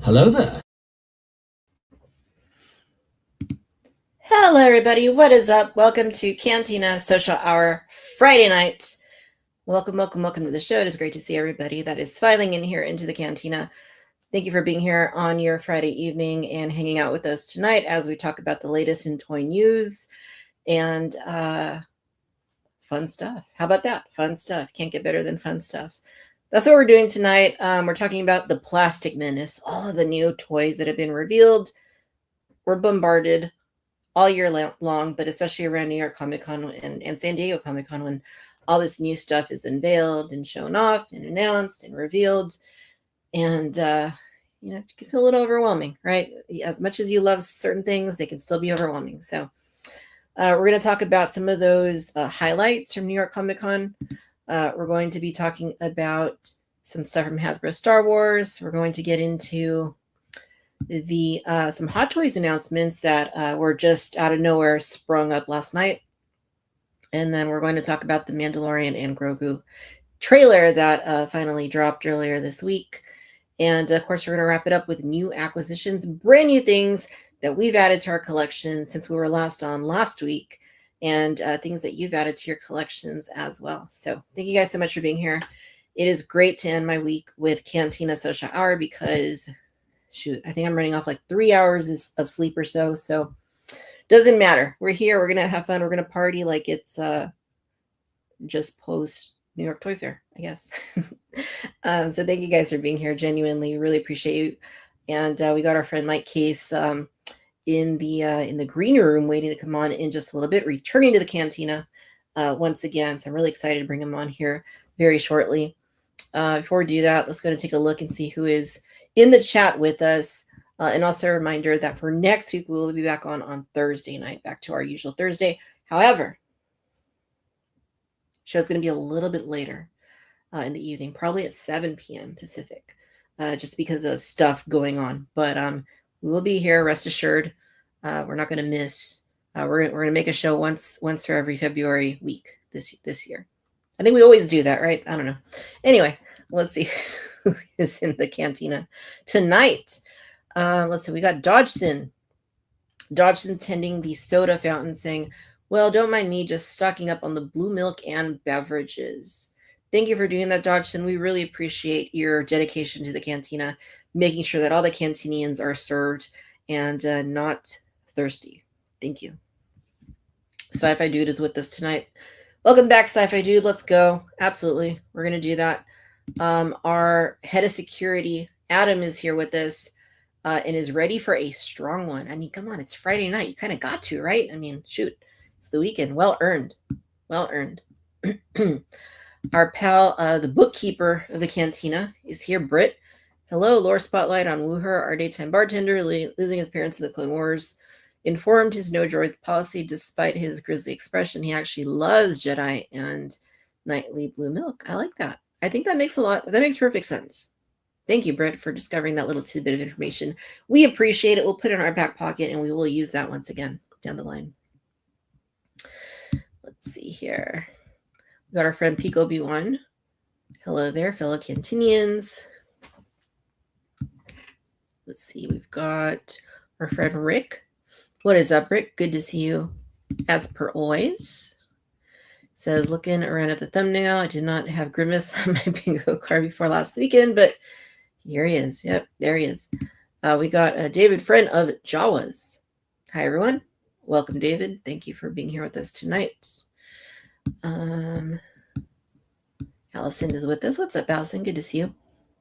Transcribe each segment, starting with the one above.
Hello there. Hello, everybody. What is up? Welcome to Cantina Social Hour Friday night. Welcome to the show. It is great to see everybody that is filing in here into the Cantina. Thank you for being here on your Friday evening and hanging out with us tonight as we talk about the latest in toy news and fun stuff. How about that? Fun stuff. Can't get better than fun stuff. That's what we're doing tonight. We're talking about the Plastic Menace, all of the new toys that have been revealed. We're bombarded all year long, but especially around New York Comic Con and San Diego Comic Con, when all this new stuff is unveiled and shown off and announced and revealed. And, it can feel a little overwhelming, right? As much as you love certain things, they can still be overwhelming. So we're going to talk about some of those highlights from New York Comic Con. We're going to be talking about some stuff from Hasbro Star Wars. We're going to get into the some Hot Toys announcements that were just out of nowhere sprung up last night. And then we're going to talk about the Mandalorian and Grogu trailer that finally dropped earlier this week. And of course, we're going to wrap it up with new acquisitions, brand new things that we've added to our collection since we were last on last week, and things that you've added to your collections as well. So thank you guys so much for being here. It is great to end my week with Cantina Social Hour because I think I'm running off like 3 hours of sleep or so. So doesn't matter. We're here. We're going to have fun. We're going to party like it's just post New York Toy Fair, I guess. So thank you guys for being here. Genuinely, really appreciate you. And we got our friend Mike Kaess in the green room waiting to come on in just a little bit, returning to the Cantina once again. So I'm really excited to bring him on here very shortly. Before we do that, let's go and take a look and see who is in the chat with us. And also a reminder that for next week, we will be back on Thursday night, back to our usual Thursday. However, show's going to be a little bit later in the evening, probably at 7 p.m. Pacific, just because of stuff going on. But we will be here, rest assured. We're not going to miss. We're going to make a show once for every February week this year. I think we always do that, right? I don't know. Anyway, let's see who is in the Cantina tonight. Let's see. We got Dodgson. Dodgson tending the soda fountain, saying, "Well, don't mind me just stocking up on the blue milk and beverages." Thank you for doing that, Dodgson. We really appreciate your dedication to the Cantina, making sure that all the Cantinians are served and not thirsty. Thank you. Sci-Fi Dude is with us tonight. Welcome back, Sci-Fi Dude. Let's go. Absolutely. We're going to do that. Our head of security, Adam, is here with us and is ready for a strong one. I mean, come on. It's Friday night. You kind of got to, right? I mean, shoot. It's the weekend. Well earned. Well earned. Our pal, the bookkeeper of the Cantina, is here, Britt. Hello, lore spotlight on Wooher, our daytime bartender, losing his parents in the Clone Wars. Informed his no droids policy despite his grisly expression. He actually loves Jedi and nightly blue milk. I like that. I think that makes perfect sense. Thank you, Britt, for discovering that little tidbit of information. We appreciate it. We'll put it in our back pocket and we will use that once again down the line. Let's see here. We got our friend Pico B1. Hello there, fellow Cantinians. Let's see. We've got our friend Rick. What is up, Rick? Good to see you, as per always. Says, looking around at the thumbnail, I did not have Grimace on my bingo card before last weekend, but here he is. Yep, there he is. We got David, friend of Jawas. Hi, everyone. Welcome, David. Thank you for being here with us tonight. Allison is with us. What's up, Allison? Good to see you.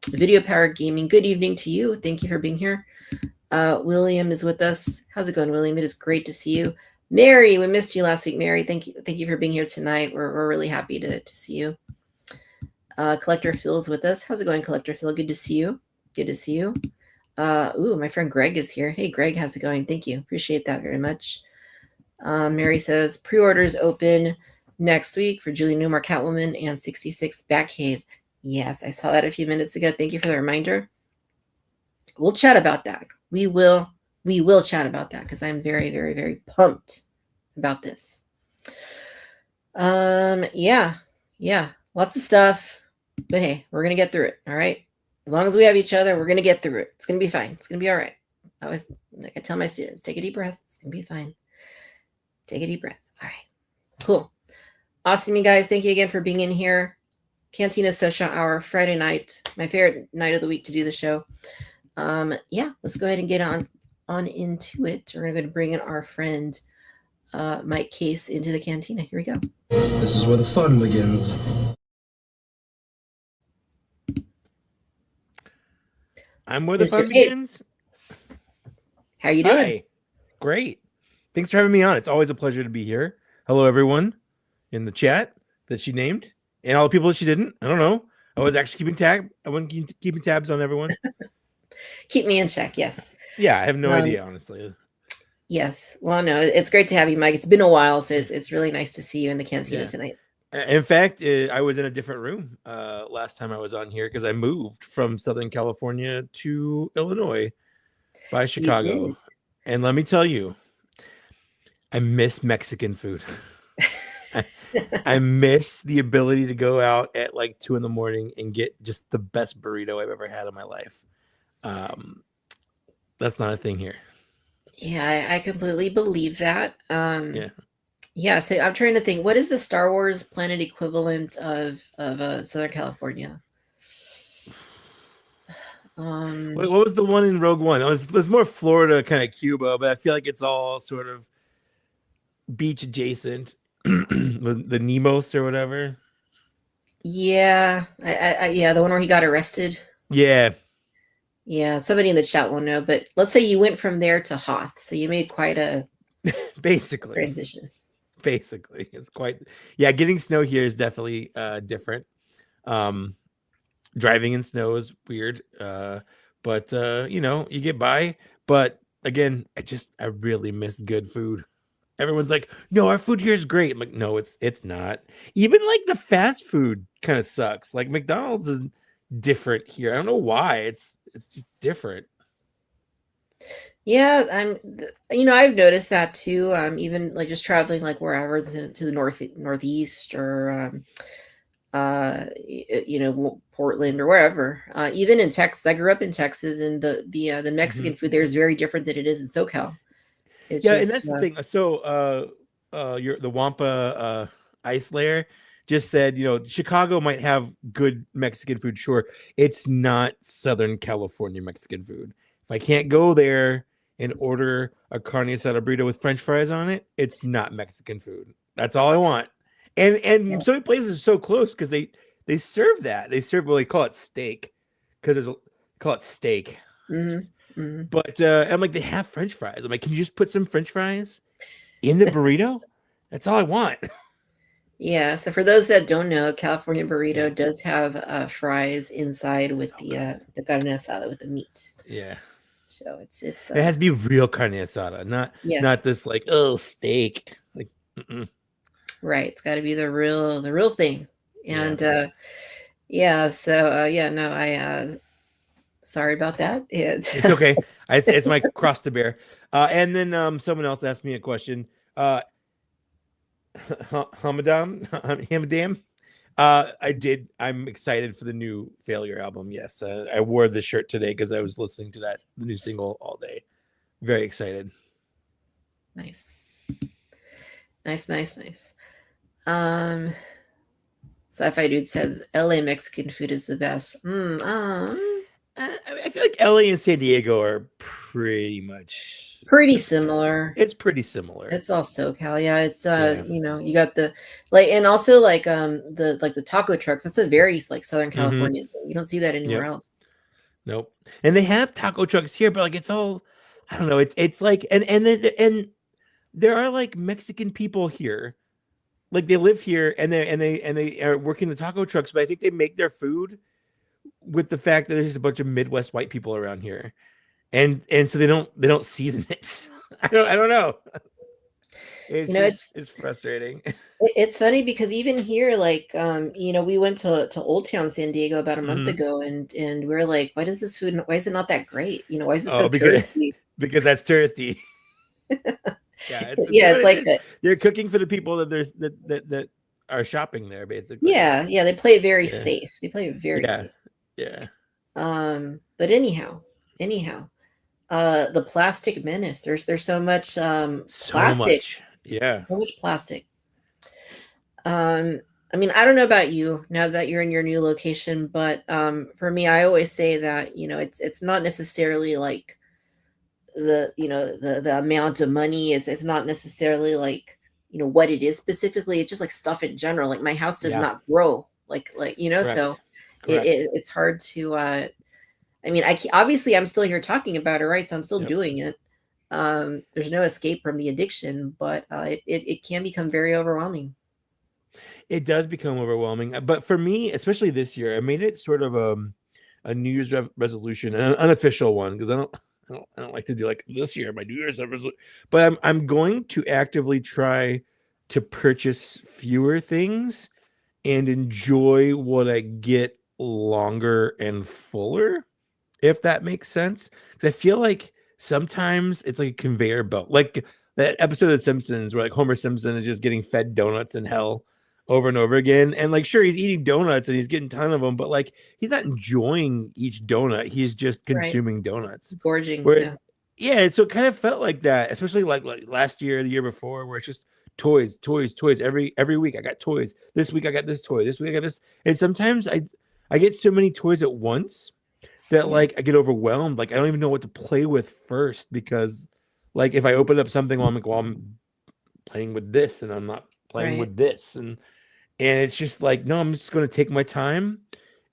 Video Power Gaming, good evening to you. Thank you for being here. William is with us. How's it going, William? It is great to see you. Mary, we missed you last week, Mary. Thank you for being here tonight. We're really happy to see you. Collector Phil is with us. How's it going, Collector Phil? Good to see you. Good to see you. My friend Greg is here. Hey, Greg, how's it going? Thank you. Appreciate that very much. Mary says, pre-orders open next week for Julie Newmar Catwoman and 66 Batcave. Yes, I saw that a few minutes ago. Thank you for the reminder. We'll chat about that. We will chat about that because I'm very, very, very pumped about this. Yeah, lots of stuff. But hey, we're going to get through it, all right? As long as we have each other, we're gonna get through it. It's gonna be fine. It's gonna be all right. I always, like I tell my students, take a deep breath. It's gonna be fine. Take a deep breath. All right. Cool. Awesome, you guys. Thank you again for being in here. Cantina Social Hour, Friday night. My favorite night of the week to do the show. Yeah, let's go ahead and get on into it. We're going to bring in our friend Mike Kaess into the Cantina. Here we go. This is where the fun begins. I'm where the fun begins. How are you doing? Hi. Great. Thanks for having me on. It's always a pleasure to be here. Hello, everyone in the chat that she named, and all the people that she didn't. I don't know. I was actually keeping tabs on everyone. Keep me in check. Yes. Yeah, I have no idea, honestly. Yes. Well, no, it's great to have you, Mike. It's been a while, so it's really nice to see you in the Cantina tonight. In fact, I was in a different room last time I was on here because I moved from Southern California to Illinois by Chicago. And let me tell you, I miss Mexican food. I miss the ability to go out at like 2 a.m. and get just the best burrito I've ever had in my life. That's not a thing here. Yeah, I completely believe that. Yeah, so I'm trying to think, what is the Star Wars planet equivalent of Southern California? What was the one in Rogue One? It was more Florida, kind of Cuba, but I feel like it's all sort of beach adjacent. The Nemos or whatever. Yeah, yeah, the one where he got arrested. Yeah. Somebody in the chat will know, but let's say you went from there to Hoth, so you made quite a basically transition. Basically, it's quite getting snow here is definitely different. Driving in snow is weird, but you get by. But again, I really miss good food. Everyone's like, no, our food here is great. I'm like, no, it's not. Even like the fast food kind of sucks. Like McDonald's is different here. I don't know why. It's just different. Yeah, I've noticed that too. Even like just traveling like wherever to the northeast or Portland or wherever. Even in Texas, I grew up in Texas, and the Mexican food there is very different than it is in SoCal. And that's the thing. So the Wampa ice layer just said, Chicago might have good Mexican food. Sure, it's not Southern California Mexican food. If I can't go there and order a carne asada burrito with French fries on it, it's not Mexican food. That's all I want. And so many places are so close because they serve that. They serve they call it steak because call it steak. Mm-hmm. But I'm like, they have French fries. I'm like, can you just put some French fries in the burrito? That's all I want. Yeah. So for those that don't know, California burrito does have fries inside with the carne asada with the meat. Yeah. So it's it has to be real carne asada, not this like steak. Like, right. It's got to be the real thing. And So sorry about that. It's okay. It's my cross to bear. And then someone else asked me a question. Hamadam. I'm excited for the new Failure album. Yes, I wore this shirt today because I was listening to the new single all day. Very excited. Nice. Sci-Fi Dude says LA Mexican food is the best. I feel like LA and San Diego are pretty similar. It's pretty similar. It's all SoCal. Yeah. It's you got the and also the taco trucks. That's a very like Southern California thing. You don't see that anywhere else. Nope. And they have taco trucks here, but like it's all, I don't know. It's like and there are like Mexican people here. Like they live here and they are working the taco trucks, but I think they make their food with the fact that there's just a bunch of Midwest white people around here, and so they don't season it. I don't know. It's frustrating. It's funny because even here, like we went to Old Town San Diego about a month ago, and we were like, why is it not that great? Why is it so touristy? Because that's touristy. It's like that. They're cooking for the people that are shopping there, basically. Yeah, they play it very safe. They play it very safe. Yeah. But anyhow, the plastic menace. There's so much plastic. Yeah. So much plastic. I mean, I don't know about you now that you're in your new location, but for me, I always say that, you know, it's not necessarily like the amount of money. It's not necessarily like, you know, what it is specifically. It's just like stuff in general. Like my house does Yeah. not grow like, you know, Correct. so Correct. it's hard to I mean, obviously I'm still here talking about it, right? So I'm still Yep. doing it. There's no escape from the addiction, but it can become very overwhelming. It does become overwhelming. But for me, especially this year, I made it sort of a New Year's resolution, an unofficial one, because I don't like to do like this year my New Year's resolution. But I'm going to actively try to purchase fewer things and enjoy what I get longer and fuller, if that makes sense. Because I feel like sometimes it's like a conveyor belt, like that episode of The Simpsons where like Homer Simpson is just getting fed donuts in hell over and over again. And like, sure, he's eating donuts and he's getting a ton of them, but like he's not enjoying each donut. He's just consuming donuts. Gorging. Whereas, yeah, so it kind of felt like that, especially like last year, the year before, where it's just toys. Every week I got toys. This week I got this toy. This week I got this. And sometimes I get so many toys at once that like I get overwhelmed. Like I don't even know what to play with first, because like if I open up something, well, I'm like, well, I'm playing with this and I'm not playing with this. And it's just like, no, I'm just going to take my time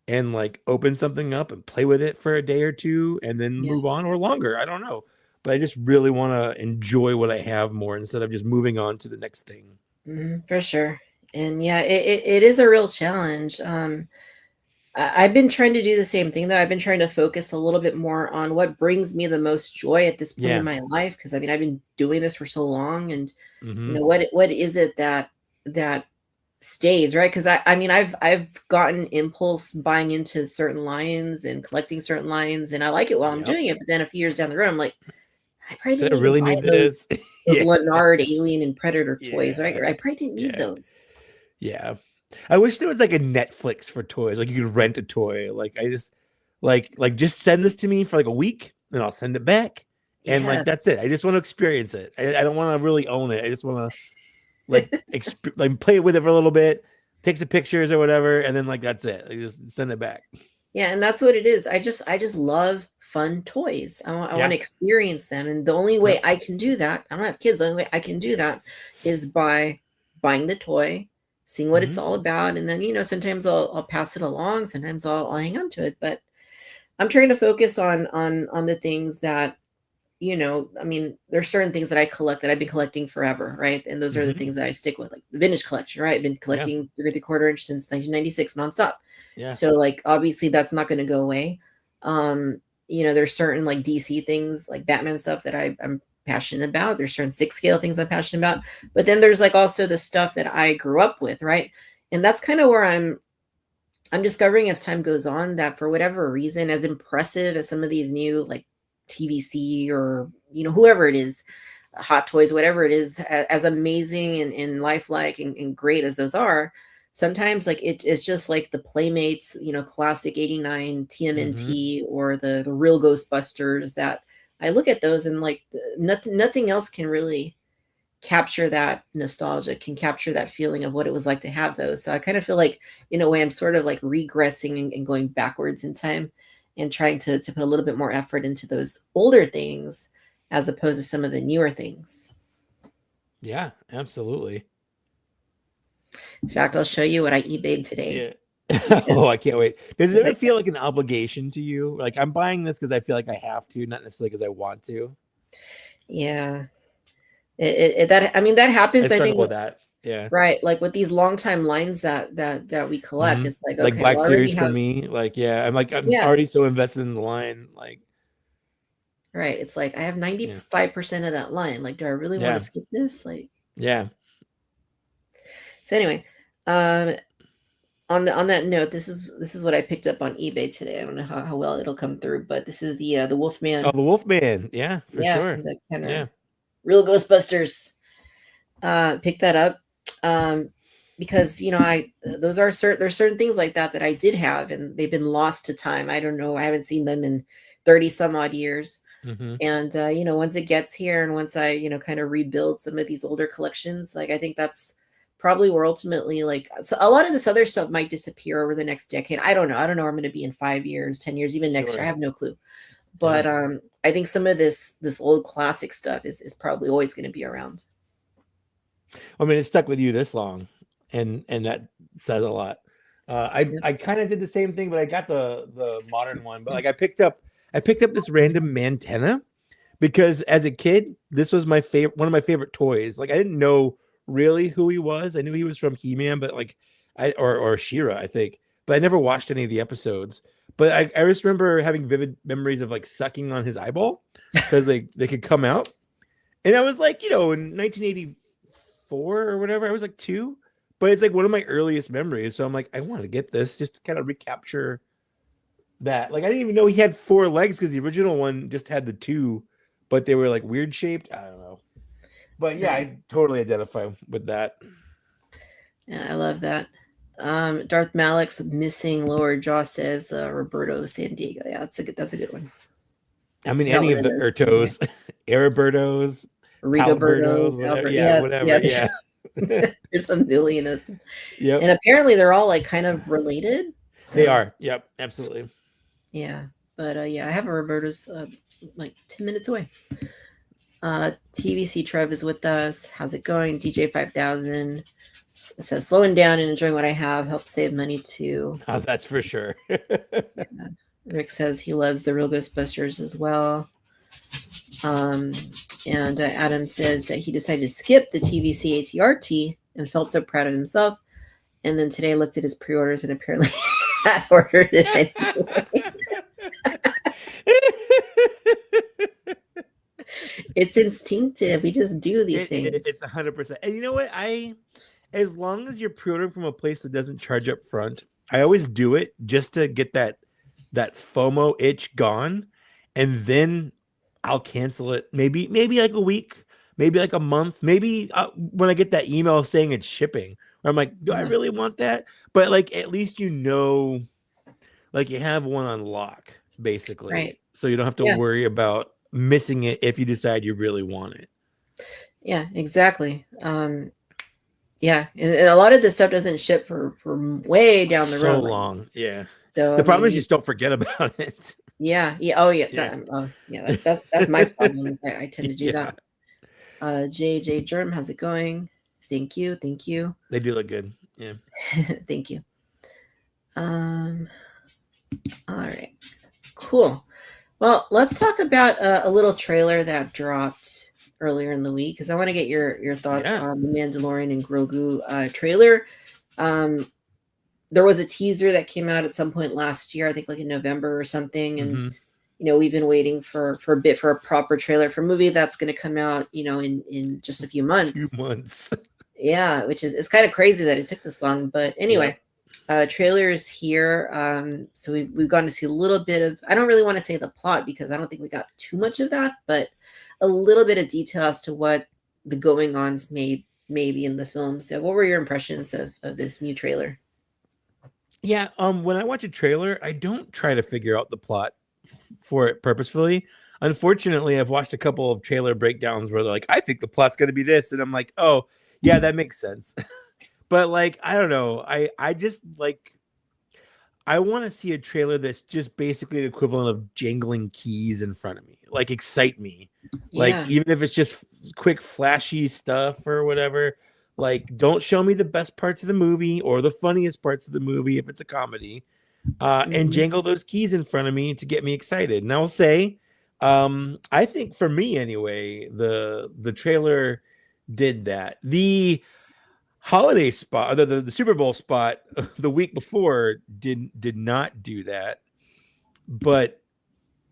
and like open something up and play with it for a day or two and then move on, or longer. I don't know. But I just really want to enjoy what I have more instead of just moving on to the next thing. For sure. And yeah, it is a real challenge. I've been trying to do the same thing, though. I've been trying to focus a little bit more on what brings me the most joy at this point in my life. Because I mean, I've been doing this for so long, and you know, what is it that stays, right? Because I mean, I've gotten impulse buying into certain lines and collecting certain lines, and I like it while I'm doing it. But then a few years down the road, I'm like, I probably didn't really buy need those Leonard, Alien, and Predator toys, right? I probably didn't need those. Yeah. I wish there was like a Netflix for toys. Like you could rent a toy. Like I just like just send this to me for like a week and I'll send it back. And like that's it. I just want to experience it. I don't want to really own it. I just want to like like play with it for a little bit, take some pictures or whatever, and then like that's it. I just send it back. Yeah, and that's what it is. I just love fun toys. I want to experience them, and the only way I can do that, I don't have kids. The only way I can do that is by buying the toy, seeing what it's all about, and then, you know, sometimes I'll pass it along. Sometimes I'll hang on to it. But I'm trying to focus on the things that, you know, I mean, there's certain things that I collect that I've been collecting forever, right? And those are the things that I stick with, like the vintage collection, right? I've been collecting 3/4 inch since 1996 nonstop. So like obviously that's not going to go away. You know, there's certain like DC things, like Batman stuff that I'm passionate about. There's certain 6 scale things I'm passionate about. But then there's like also the stuff that I grew up with, right? And that's kind of where I'm discovering as time goes on that for whatever reason, as impressive as some of these new like TVC or, you know, whoever it is, Hot Toys, whatever it is, as amazing and lifelike and great as those are, sometimes like it's just like the Playmates, you know, classic 89 TMNT or the real Ghostbusters, that I look at those and like nothing else can really capture that nostalgia, can capture that feeling of what it was like to have those. So I kind of feel like in a way I'm sort of like regressing and going backwards in time and trying to put a little bit more effort into those older things as opposed to some of the newer things. Yeah, absolutely. In fact, I'll show you what I eBayed today. Oh, I can't wait. Does it ever feel like an obligation to you? Like I'm buying this because I feel like I have to, not necessarily because I want to. Yeah. I mean, that happens. I think with that. Yeah. Right. Like with these long time lines that we collect, it's like, okay, like Black Series for me. Like, I'm already so invested in the line. Like, right. It's like I have 95% of that line. Like, do I really want to skip this? Like, yeah. So anyway, on that note, this is what I picked up on eBay today. I don't know how well it'll come through, but this is the Wolfman. Oh, the Wolfman. Yeah, for sure. The kind of real Ghostbusters. Pick that up. because there's certain things like that I did have, and they've been lost to time. I don't know. I haven't seen them in 30 some odd years. Mm-hmm. And once it gets here, and once I kind of rebuild some of these older collections, like I think that's probably where ultimately, like, so a lot of this other stuff might disappear over the next decade. I don't know where I'm going to be in 5 years, 10 years, even next year. I have no clue. But I think some of this old classic stuff is probably always going to be around. I mean, it stuck with you this long, and that says a lot. I kind of did the same thing, but I got the modern one. But like I picked up this random Mantenna because as a kid, this was one of my favorite toys. Like I didn't know really who he was. I knew he was from He-Man, but like or She-Ra, I think. But I never watched any of the episodes. But I just remember having vivid memories of like sucking on his eyeball because they could come out. And I was like, in 1984 or whatever, I was like 2. But it's like one of my earliest memories. So I'm like, I want to get this just to kind of recapture that. Like I didn't even know he had 4 legs because the original one just had the 2, but they were like weird shaped. I don't know. But yeah, I totally identify with that. Yeah, I love that. Darth Malik's missing lower jaw, says Roberto San Diego. Yeah, that's a good one. I mean, any of the Ertos, Aribertos, Rigobertos, whatever. Yeah. There's a million of them. Yep. And apparently they're all like kind of related. So. They are. Yep, absolutely. Yeah. But I have a Roberto's like 10 minutes away. TVC Trev is with us. How's it going? DJ 5000 says slowing down and enjoying what I have helps save money too. Oh, that's for sure. Yeah. Rick says he loves the real Ghostbusters as well. And Adam says that he decided to skip the TVC ATRT and felt so proud of himself. And then today looked at his pre-orders and apparently had ordered it anyway. It's instinctive. We just do these things. It's 100%. And you know what? As long as you're pre-ordering from a place that doesn't charge up front, I always do it just to get that FOMO itch gone, and then I'll cancel it. Maybe like a week, maybe like a month, maybe when I get that email saying it's shipping, where I'm like, do I really want that? But like, at least like you have one on lock, basically, right? So you don't have to worry about missing it if you decide you really want it. Yeah, exactly. Yeah, and a lot of this stuff doesn't ship for way down the road. So long, yeah. So the problem is you just don't forget about it. Yeah. Oh, yeah. That's my problem. I tend to do that. JJ Germ, how's it going? Thank you. They do look good. Yeah. Thank you. All right. Cool. Well, let's talk about a little trailer that dropped earlier in the week because I want to get your thoughts on the Mandalorian and Grogu trailer. There was a teaser that came out at some point last year, I think like in November or something. And, we've been waiting for a proper trailer for a movie that's going to come out, in just a few months. 2 months. Yeah, which is, it's kind of crazy that it took this long. But anyway, trailer is here. So we've gotten to see a little bit of, I don't really want to say the plot because I don't think we got too much of that, but a little bit of detail as to what the going-ons may be in the film. So what were your impressions of this new trailer? Yeah, when I watch a trailer, I don't try to figure out the plot for it purposefully. Unfortunately, I've watched a couple of trailer breakdowns where they're like, I think the plot's going to be this. And I'm like, oh, yeah, that makes sense. But like, I don't know. I just like, I want to see a trailer that's just basically the equivalent of jangling keys in front of me. Like, excite me. Like, even if it's just quick, flashy stuff or whatever. Like, don't show me the best parts of the movie or the funniest parts of the movie if it's a comedy, and jangle those keys in front of me to get me excited. And I'll say, I think for me anyway, the trailer did that. The holiday spot, the Super Bowl spot the week before did not do that, but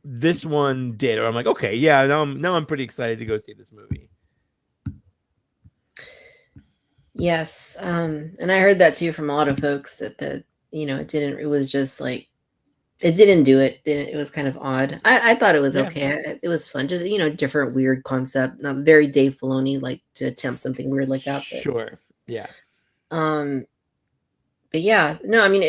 this one did. Or I'm like, okay, yeah, now I'm pretty excited to go see this movie. Yes. And I heard that too from a lot of folks that it was just like, it didn't do it. It was kind of odd. I thought it was okay. It was fun. Just, different weird concept. Not very Dave Filoni, like to attempt something weird like that. But, sure. Yeah. But yeah, no, I mean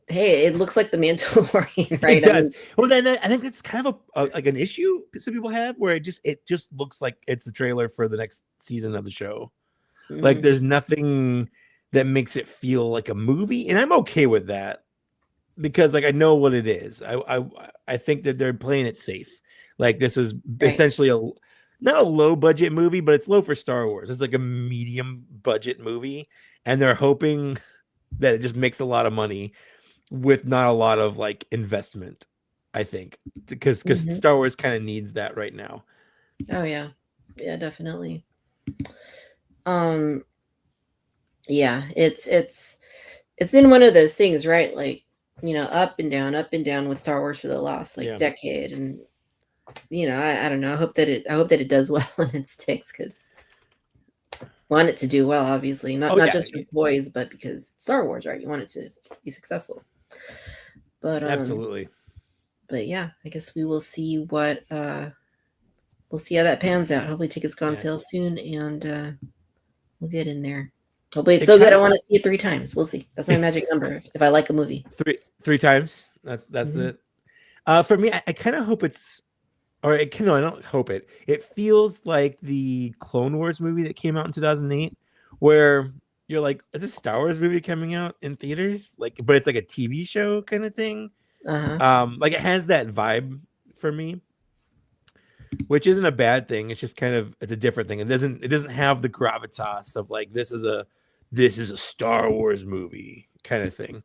hey, it looks like the Mandalorian, right? It does. I mean, Well, then I think it's kind of like an issue some people have, where it just looks like it's the trailer for the next season of the show. Like there's nothing that makes it feel like a movie, and I'm okay with that because like I know what it is. I think that they're playing it safe. Like this is essentially not a low budget movie, but it's low for Star Wars. It's like a medium budget movie, and they're hoping that it just makes a lot of money with not a lot of like investment. I think because Star Wars kind of needs that right now. Oh yeah, definitely. Yeah, it's been one of those things, right? Like, you know, up and down with Star Wars for the last like decade, and you know, I don't know. I hope that it does well and it sticks, because want it to do well, obviously, not just for boys, but because it's Star Wars, right? You want it to be successful. But absolutely. But yeah, I guess we will see what we'll see how that pans out. Hopefully tickets go on sale soon, and we'll get in there. Hopefully it's so good I want to see it 3 times. We'll see. That's my magic number if I like a movie. Three times. That's it. For me, I kind of hope it's, or I don't hope it. It feels like the Clone Wars movie that came out in 2008, where you're like, is this Star Wars movie coming out in theaters? Like, but it's like a TV show kind of thing. Like it has that vibe for me, which isn't a bad thing. It's just it's a different thing. It doesn't have the gravitas of like this is a Star Wars movie kind of thing.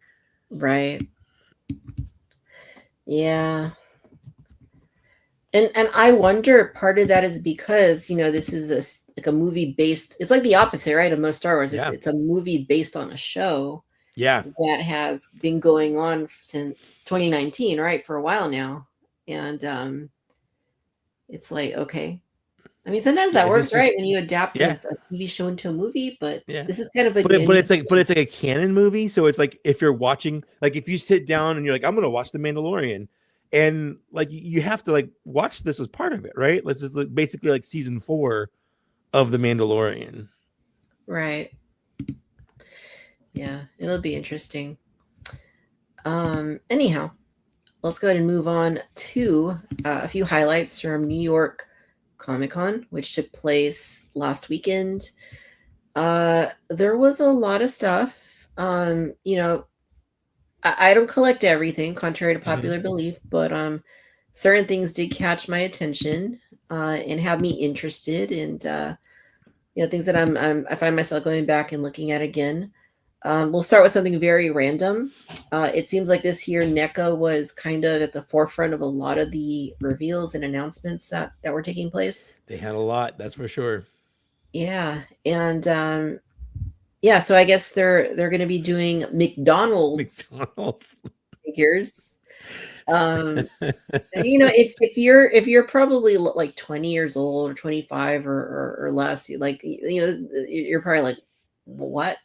Right. Yeah. And I wonder, part of that is because, you know, this is a movie based, it's like the opposite, right, of most Star Wars. It's a movie based on a show that has been going on since 2019, right, for a while now. And it's like, okay, I mean, sometimes that works, right, when you adapt a TV show into a movie, but this is kind of a but it's like a canon movie. So it's like if you're watching, like if you sit down and you're like, I'm gonna watch The Mandalorian, and like you have to like watch this as part of it, right? This is like basically like season 4 of The Mandalorian. Right. Yeah, it'll be interesting. Anyhow, let's go ahead and move on to a few highlights from New York Comic-Con, which took place last weekend. There was a lot of stuff. You know, I don't collect everything, contrary to popular belief, but certain things did catch my attention and have me interested, and you know, things that I find myself going back and looking at again. We'll start with something very random. It seems like this year NECA was kind of at the forefront of a lot of the reveals and announcements that were taking place. They had a lot, that's for sure. Yeah, and so I guess they're going to be doing McDonald's figures. You know, if you're probably like 20 years old or 25 or less, like, you know, you're probably like, what?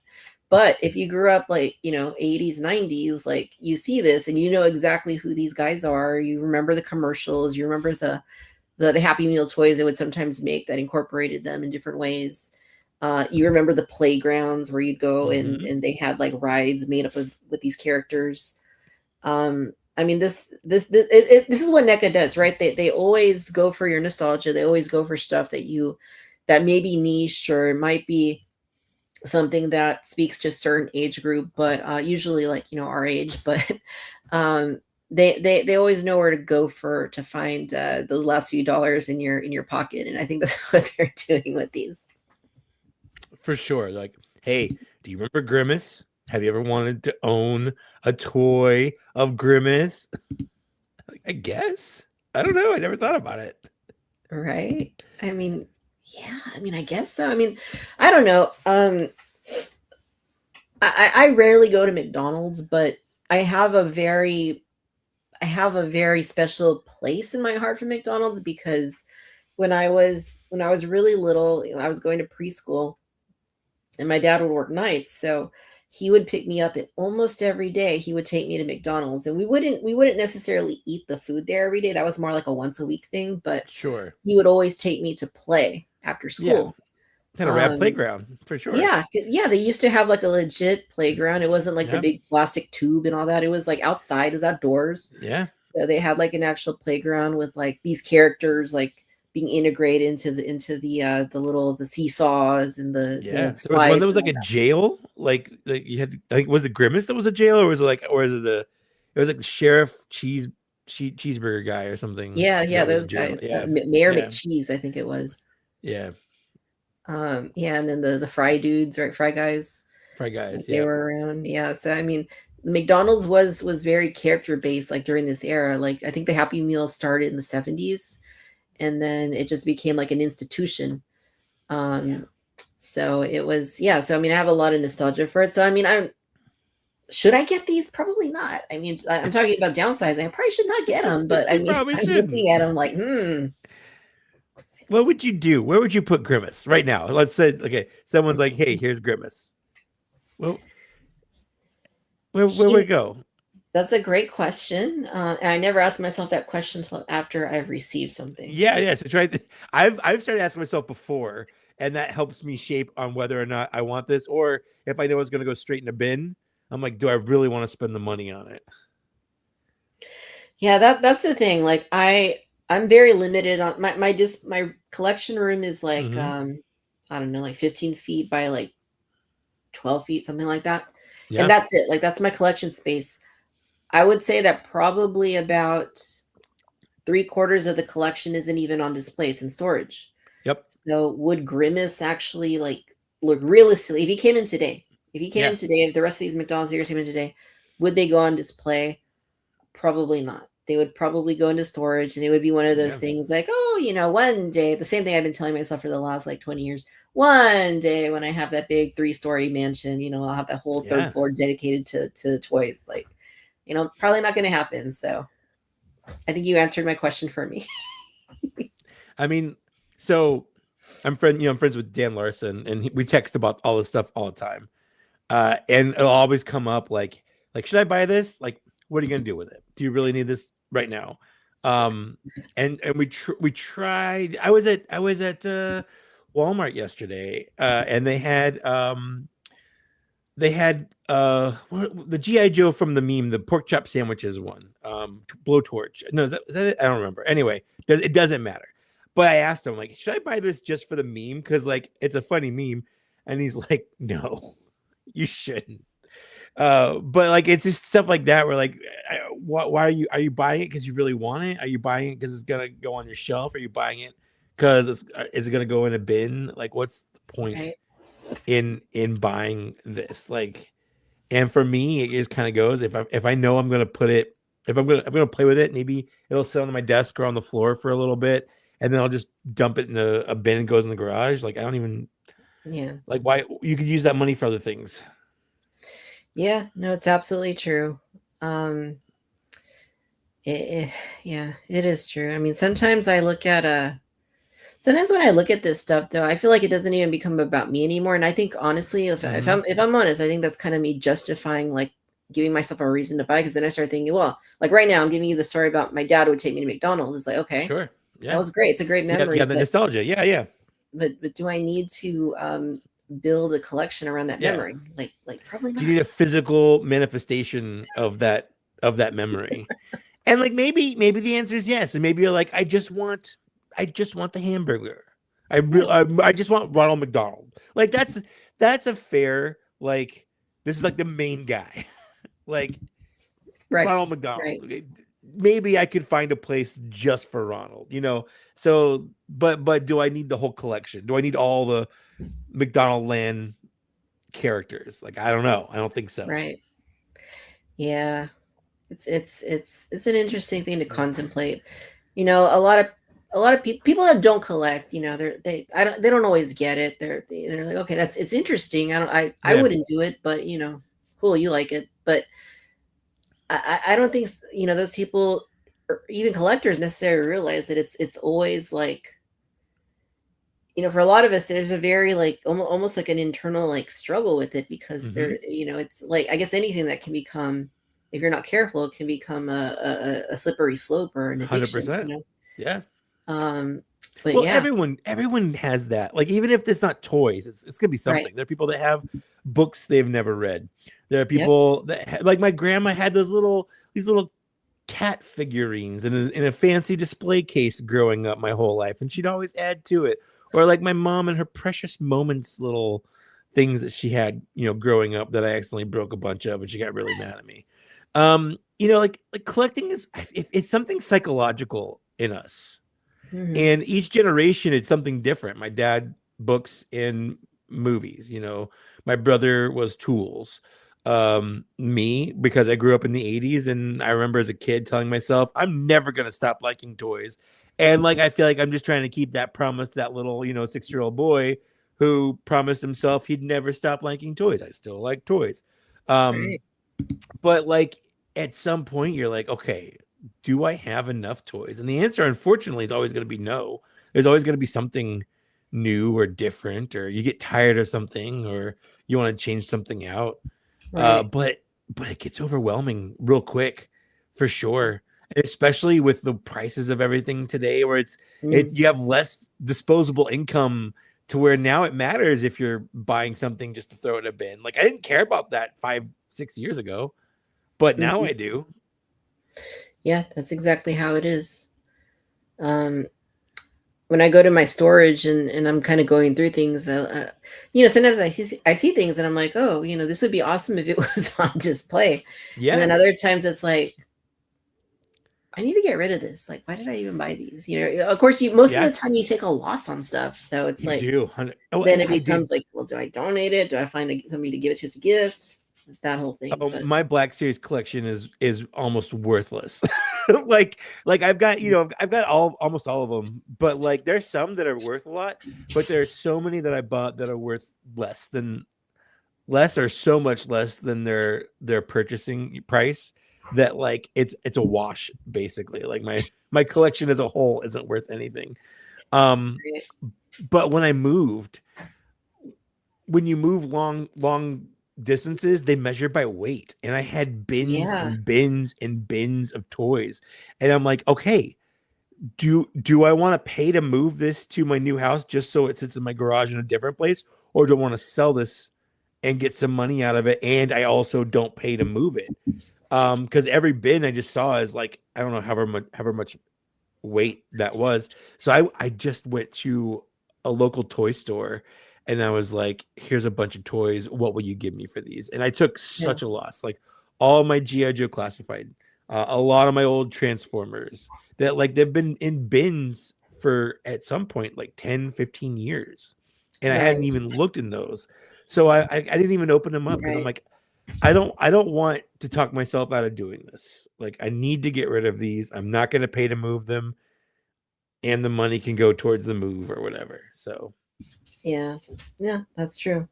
But if you grew up like, you know, 80s, 90s, like you see this and you know exactly who these guys are. You remember the commercials, you remember the Happy Meal toys they would sometimes make that incorporated them in different ways. You remember the playgrounds where you'd go and they had like rides made up with these characters. I mean, this is what NECA does, right? They always go for your nostalgia. They always go for stuff that may be niche, or it might be something that speaks to a certain age group, but usually like, you know, our age. But they always know where to go to find those last few dollars in your pocket, and I think that's what they're doing with these. For sure. Like, hey, do you remember Grimace? Have you ever wanted to own a toy of Grimace? I guess. I don't know. I never thought about it. Right. I mean, yeah. I mean, I guess so. I mean, I don't know. I rarely go to McDonald's, but I have a very special place in my heart for McDonald's, because when I was really little, you know, I was going to preschool, and my dad would work nights, so he would pick me up, and almost every day he would take me to McDonald's, and we wouldn't necessarily eat the food there every day. That was more like a once a week thing, but sure, he would always take me to play after school. Had a rap playground for sure. Yeah, they used to have like a legit playground. It wasn't like the big plastic tube and all that. It was like outside, it was outdoors. Yeah. So they had like an actual playground with like these characters like being integrated into the seesaws and the there slides. was one that was like a jail. Like you had, I think, was it Grimace that was a jail, or was it it was like the sheriff cheeseburger guy or something? Yeah, those guys. Yeah. Mayor McCheese, I think it was. Yeah. And then the fry dudes, right? Fry guys. They were around. Yeah. So I mean, McDonald's was very character based, like during this era. Like I think the Happy Meal started in the 70s, and then it just became like an institution. So it was, so I mean, I have a lot of nostalgia for it. So I mean, should I get these? Probably not. I mean, I'm talking about downsizing. I probably should not get them, but I mean, I'm looking at them like, What would you do? Where would you put Grimace right now? Let's say, okay, someone's like, "Hey, here's Grimace." Well, where would we go? That's a great question. And I never asked myself that question until after I've received something. Yeah. So try. I've started asking myself before, and that helps me shape on whether or not I want this, or if I know it's going to go straight in a bin. I'm like, do I really want to spend the money on it? Yeah, that's the thing. Like I'm very limited on my collection room is like I don't know, like 15 feet by like 12 feet, something like that. Yeah. And that's it. Like that's my collection space. I would say that probably about 3/4 of the collection isn't even on display. It's in storage. Yep. So would Grimace actually like look realistically if he came in today? If the rest of these McDonald's figures came in today, would they go on display? Probably not. They would probably go into storage, and it would be one of those things like, oh, one day, the same thing I've been telling myself for the last like 20 years. One day when I have that big 3-story mansion, I'll have that whole third floor dedicated to toys. Like, probably not going to happen. So I think you answered my question for me. I mean, so I'm friends with Dan Larson, and we text about all this stuff all the time. And it'll always come up like, should I buy this? Like, what are you going to do with it? Do you really need this right now? And we tried. I was at Walmart yesterday, and they had the GI Joe from the meme, the pork chop sandwiches one, blowtorch. No, is that it? I don't remember. Anyway, it doesn't matter. But I asked him, like, should I buy this just for the meme? Because like it's a funny meme, and he's like, no, you shouldn't. But like it's just stuff like that where like, why are you buying it because you really want it? Are you buying it because it's gonna go on your shelf? Are you buying it because is it gonna go in a bin? Like, what's the point in buying this? Like, and for me, it just kind of goes if I know I'm gonna put it, if I'm gonna play with it, maybe it'll sit on my desk or on the floor for a little bit, and then I'll just dump it in a bin and goes in the garage. Like I don't even like why you could use that money for other things. Yeah, no, it's absolutely true. It is true. I mean, sometimes when I look at this stuff, though, I feel like it doesn't even become about me anymore. And I think honestly, if I'm honest, I think that's kind of me justifying like giving myself a reason to buy. Because then I start thinking, well, like right now, I'm giving you the story about my dad would take me to McDonald's. It's like, okay, sure, that was great. It's a great memory. Yeah, the nostalgia. Yeah. But do I need to build a collection around that memory? Like probably not. You need a physical manifestation of that memory. And like maybe the answer is yes. And maybe you're like, I just want the hamburger. I just want Ronald McDonald. Like that's a fair, like this is like the main guy. Like Ronald McDonald. Right. Maybe I could find a place just for Ronald, So but do I need the whole collection? Do I need all the McDonald Land characters? Like I don't know. I don't think so. Right. Yeah. It's an interesting thing to contemplate. A lot of people that don't collect, they don't always get it. They're like, okay, it's interesting. I wouldn't do it, but cool, you like it. But I don't think those people or even collectors necessarily realize that it's always like, for a lot of us, there's a very like almost like an internal like struggle with it because there, it's like I guess anything that can become, if you're not careful, it can become a slippery slope or an addiction. 100%. Yeah. But Well, yeah, everyone has that. Like, even if it's not toys, it's gonna be something. right. There are people that have books they've never read. There are Yep. people that, like my grandma, had these little cat figurines in a fancy display case growing up my whole life, and she'd always add to it. Or like my mom and her Precious Moments little things that she had, growing up, that I accidentally broke a bunch of, and she got really mad at me. Like collecting it's something psychological in us. Hmm. And each generation, it's something different. My dad, books and movies. My brother was tools. Me, because I grew up in the 80s, and I remember as a kid telling myself, I'm never going to stop liking toys. And like, I feel like I'm just trying to keep that promise, that little, 6-year-old boy who promised himself he'd never stop liking toys. I still like toys. Right. But like, at some point you're like, okay, do I have enough toys? And the answer, unfortunately, is always going to be no. There's always going to be something new or different, or you get tired of something, or you want to change something out. Right. But it gets overwhelming real quick, for sure. Especially with the prices of everything today, where you have less disposable income, to where now it matters if you're buying something just to throw it in a bin. Like, I didn't care about that 5-6 years ago, but now Mhm. I do. Yeah, that's exactly how it is. When I go to my storage and I'm kind of going through things, sometimes I see things and I'm like, oh, this would be awesome if it was on display. And then Yeah. other times it's like, I need to get rid of this. Like, why did I even buy these? Of course, most of Yeah, the time you take a loss on stuff, so it's you like do. Oh, then it I did. becomes like, well, do I donate it? Do I find somebody to give it to as a gift? That whole thing. Oh, But my Black Series collection is almost worthless. like I've got almost all of them, but like there's some that are worth a lot, but there's so many that I bought that are worth less or so much less than their purchasing price, that like it's a wash, basically. Like my collection as a whole isn't worth anything. But when you move long distances, they measure by weight, and I had bins yeah, and bins and bins of toys, and I'm like, okay, do I want to pay to move this to my new house just so it sits in my garage in a different place, or do I want to sell this and get some money out of it, and I also don't pay to move it? Because every bin I just saw is like, I don't know, however much weight that was. So I just went to a local toy store, and I was like, here's a bunch of toys. What will you give me for these? And I took yeah, such a loss. Like, all my G.I. Joe classified, a lot of my old Transformers, that like they've been in bins for, at some point, like 10-15 years. And I hadn't right, even looked in those. So I didn't even open them up, because I'm right. like, I don't want to talk myself out of doing this. Like, I need to get rid of these. I'm not going to pay to move them, and the money can go towards the move or whatever. So Yeah, that's true.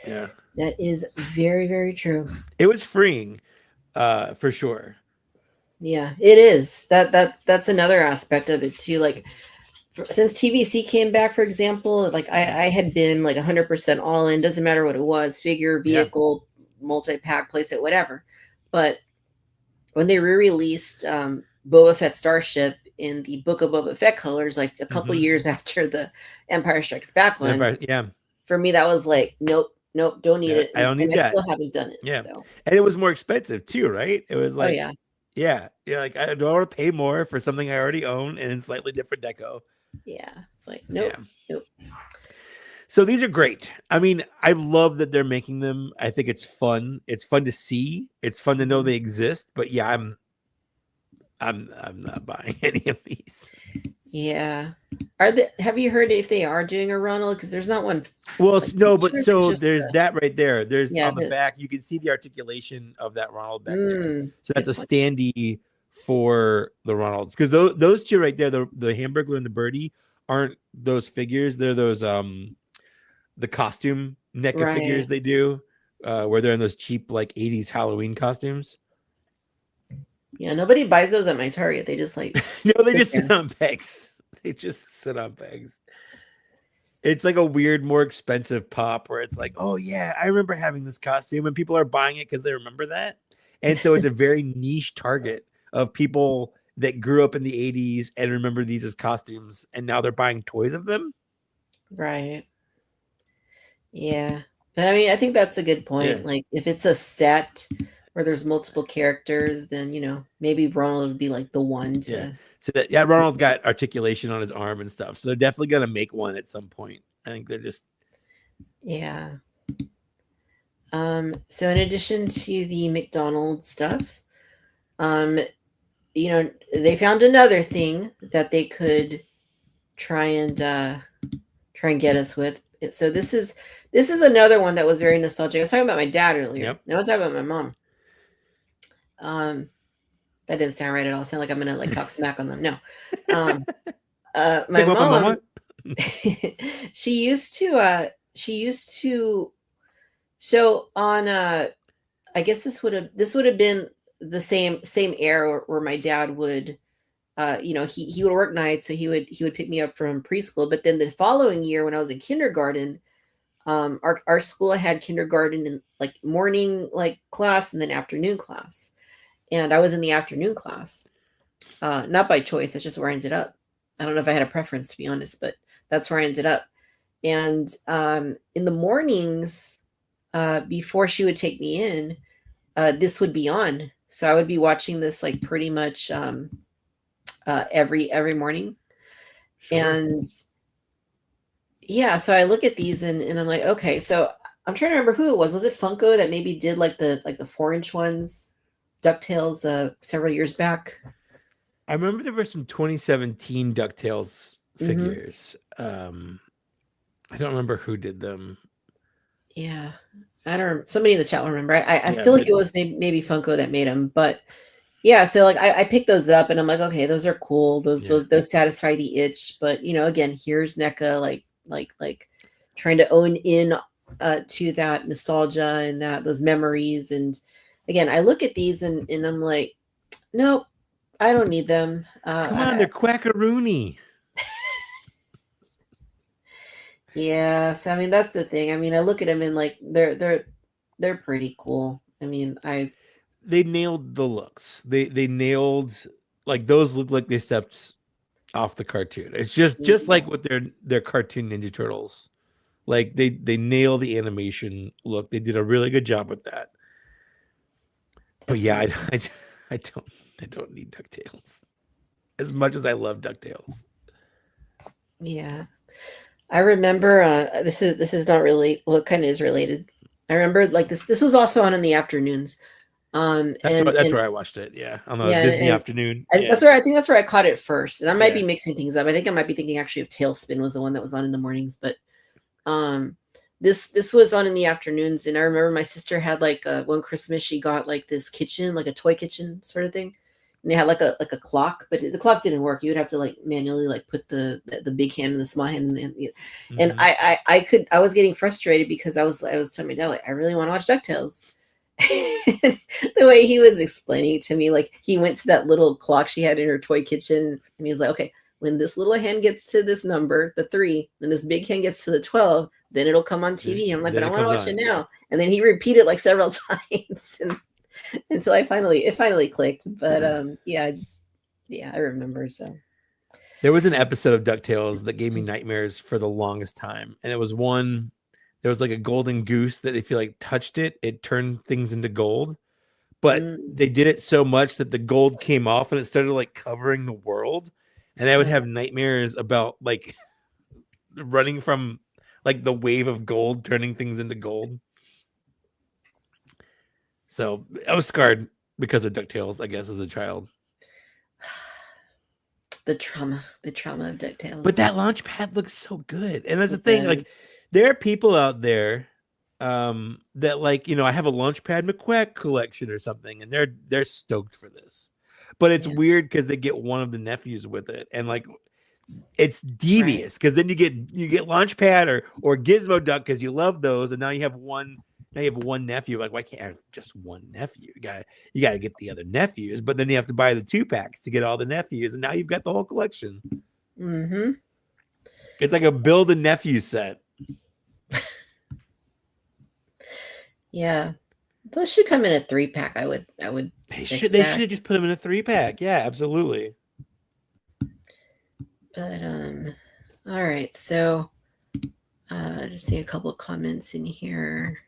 yeah, That is very, very true. it was freeing, for sure. Yeah, it is. That's another aspect of it too. Like since TVC came back, for example, like I had been like 100% all in. Doesn't matter what it was, figure, Yeah. vehicle, multi-pack, place it, whatever. But when they re-released Boba Fett Starship in the Book of Boba Fett colors, like a couple years after the Empire Strikes Back one, Yeah. for me that was like, nope, don't need Yeah. it, I don't and need I that. still haven't done it. Yeah. So, And it was more expensive too, right? It was oh like, yeah, yeah, you're like, I don't want to pay more for something I already own and in slightly different deco. yeah, it's like Yeah. nope. So these are great. I mean, I love that they're making them. I think it's fun. It's fun to see. It's fun to know they exist. But yeah, I'm not buying any of these. Yeah. Have you heard if they are doing a Ronald? Because there's not one. Well, Like, no, I'm but sure if so it's just there's that right there. There's yeah, on the back, this. you can see the articulation of that Ronald back there. So that's Good a point. standee for the Ronalds, because those two right there, the Hamburglar and the Birdie, aren't those figures. They're those the costume NECA Right. figures they do, where they're in those cheap like 80s Halloween costumes. Yeah, nobody buys those at my Target. They just like No, they sit just there. sit on pegs. They just sit on pegs. It's like a weird, more expensive pop where it's like, oh yeah, I remember having this costume, and people are buying it because they remember that. And so it's a very niche target of people that grew up in the 80s and remember these as costumes, and now they're buying toys of them. Right. Yeah. But I mean, I think that's a good point. Yeah. Like, if it's a set where there's multiple characters, then, maybe Ronald would be like the one to. Yeah. So Ronald's got articulation on his arm and stuff. So they're definitely going to make one at some point. I think they're just. Yeah. So in addition to the McDonald's stuff, they found another thing that they could try and get us with. So this is another one that was very nostalgic. I was talking about my dad earlier. Yep. Now I'm talking about my mom. That didn't sound right at all. Sound like I'm gonna like talk smack on them. No. My mom. she used to. So on. I guess this would have been the same era where my dad would. He would work nights, so he would pick me up from preschool. But then the following year, when I was in kindergarten, our school had kindergarten in like morning like class and then afternoon class, and I was in the afternoon class, not by choice. That's just where I ended up. I don't know if I had a preference, to be honest, but that's where I ended up. And in the mornings, before she would take me in, this would be on, so I would be watching this like pretty much. Every morning. Sure. And yeah, so I look at these and I'm like, okay, so I'm trying to remember who it was. Was it Funko that maybe did like the 4-inch ones, DuckTales, several years back? I remember there were some 2017 DuckTales figures. I don't remember who did them. Yeah, I don't. Somebody in the chat will remember. I feel like it was maybe Funko that made them, but. Yeah, so like I picked those up and I'm like, okay, those are cool. Those satisfy the itch. But again, here's NECA like trying to own in to that nostalgia and those memories. And again, I look at these and I'm like, nope, I don't need them. Come on, they're quackaroony. Yeah, so I mean that's the thing. I mean, I look at them and like they're pretty cool. I mean, they nailed the looks. They nailed, like, those look like they stepped off the cartoon. It's just like with their cartoon Ninja Turtles. Like they nail the animation look. They did a really good job with that. But yeah, I don't need DuckTales as much as I love DuckTales. Yeah, I remember. This is not really. Well, it kind of is related. I remember like this was also on in the afternoons. That's where I watched it. Yeah, on the Disney afternoon. I think that's where I caught it first. And I might be mixing things up. I think I might be thinking actually of Tailspin was the one that was on in the mornings, but this was on in the afternoons. And I remember my sister had like one Christmas she got like this kitchen, like a toy kitchen sort of thing, and they had like a clock, but the clock didn't work. You would have to like manually like put the big hand and the small hand, and I was getting frustrated because I was telling my dad like I really want to watch DuckTales. The way he was explaining to me, like he went to that little clock she had in her toy kitchen and he was like, okay, when this little hand gets to this number, the 3, and this big hand gets to the 12, then it'll come on TV. I'm like, but I want to watch it now. And then he repeated like several times until it finally clicked. But I remember. So there was an episode of DuckTales that gave me nightmares for the longest time, and it was one. There was like a golden goose that if you like touched it, it turned things into gold. But they did it so much that the gold came off and it started like covering the world. And I would have nightmares about like running from like the wave of gold, turning things into gold. So I was scarred because of DuckTales, I guess, as a child. The trauma of DuckTales. But that launch pad looks so good. And that's the thing, like, there are people out there that like, I have a Launchpad McQuack collection or something, and they're stoked for this. But it's weird because they get one of the nephews with it, and like it's devious because then you get Launchpad or Gizmo Duck because you love those, and now you have one nephew. Like, why can't I have just one nephew? You got to get the other nephews, but then you have to buy the 2-packs to get all the nephews, and now you've got the whole collection. Mm-hmm. It's like a build a nephew set. Yeah, those should come in a 3-pack. I would They should have just put them in a 3-pack. Yeah, absolutely. But all right, so just see a couple of comments in here.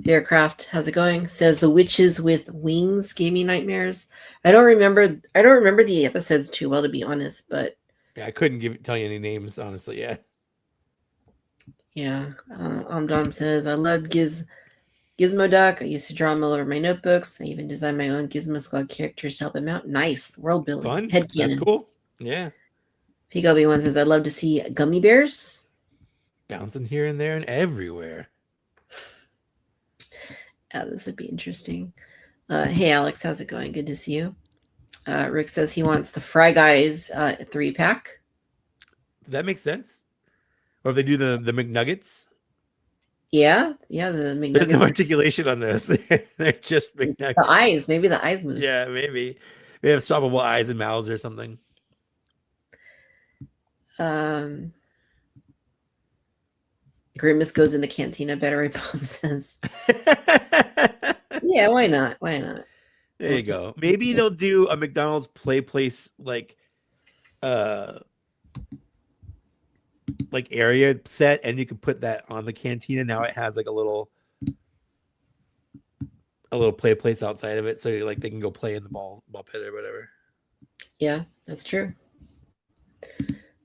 Aircraft, how's it going? Says the witches with wings gave me nightmares. I don't remember the episodes too well, to be honest, but yeah, I couldn't tell you any names, honestly. Yeah. Dom says I loved Gizmo Duck. I used to draw him all over my notebooks. I even designed my own Gizmo Squad characters to help him out. Nice. World building. Fun. Headcanon. That's cool. Yeah. Peakoby1 says I'd love to see gummy bears. Bouncing here and there and everywhere. Yeah, this would be interesting. Hey, Alex, how's it going? Good to see you. Rick says he wants the Fry Guys 3-pack. That makes sense. Or if they do the McNuggets. Yeah, the McNuggets. There's no articulation on this. They're just McNuggets. The eyes, maybe the eyes move. Yeah, maybe. They have swappable eyes and mouths or something. Grimace goes in the cantina, battery bomb says. Yeah, why not? Why not? There you go. Maybe they'll do a McDonald's play place like area set, and you can put that on the cantina. Now it has like a little play place outside of it, so like they can go play in the ball pit or whatever. Yeah, that's true.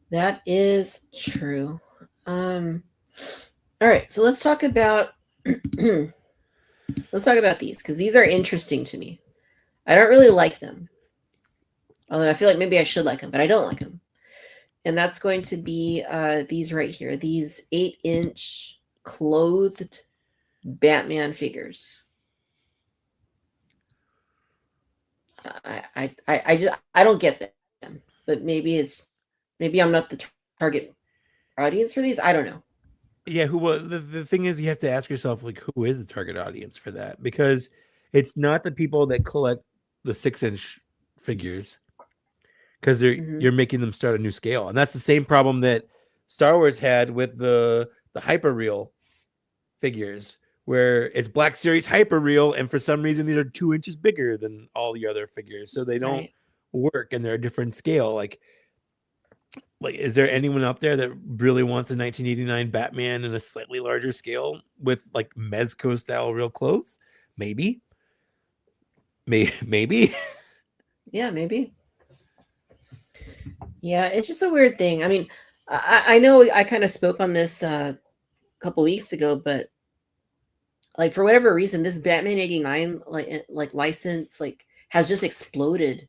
That is true. All right, so let's talk about these, because these are interesting to me. I don't really like them, although I feel like maybe I should like them, but I don't like them. And that's going to be these right here, these 8-inch clothed Batman figures. I don't get them, but maybe I'm not the target audience for these. I don't know. Yeah, the thing is, you have to ask yourself, like, who is the target audience for that? Because it's not the people that collect the 6-inch figures, because you're making them start a new scale, and that's the same problem that Star Wars had with the hyper real figures, where it's Black Series hyper real, and for some reason these are 2 inches bigger than all the other figures, so they don't work, and they're a different scale. Like, is there anyone out there that really wants a 1989 Batman in a slightly larger scale with like Mezco style real clothes? Maybe. Yeah, maybe. Yeah, it's just a weird thing. I mean, I know I kind of spoke on this a couple weeks ago, but like for whatever reason, this Batman 89 like license like has just exploded.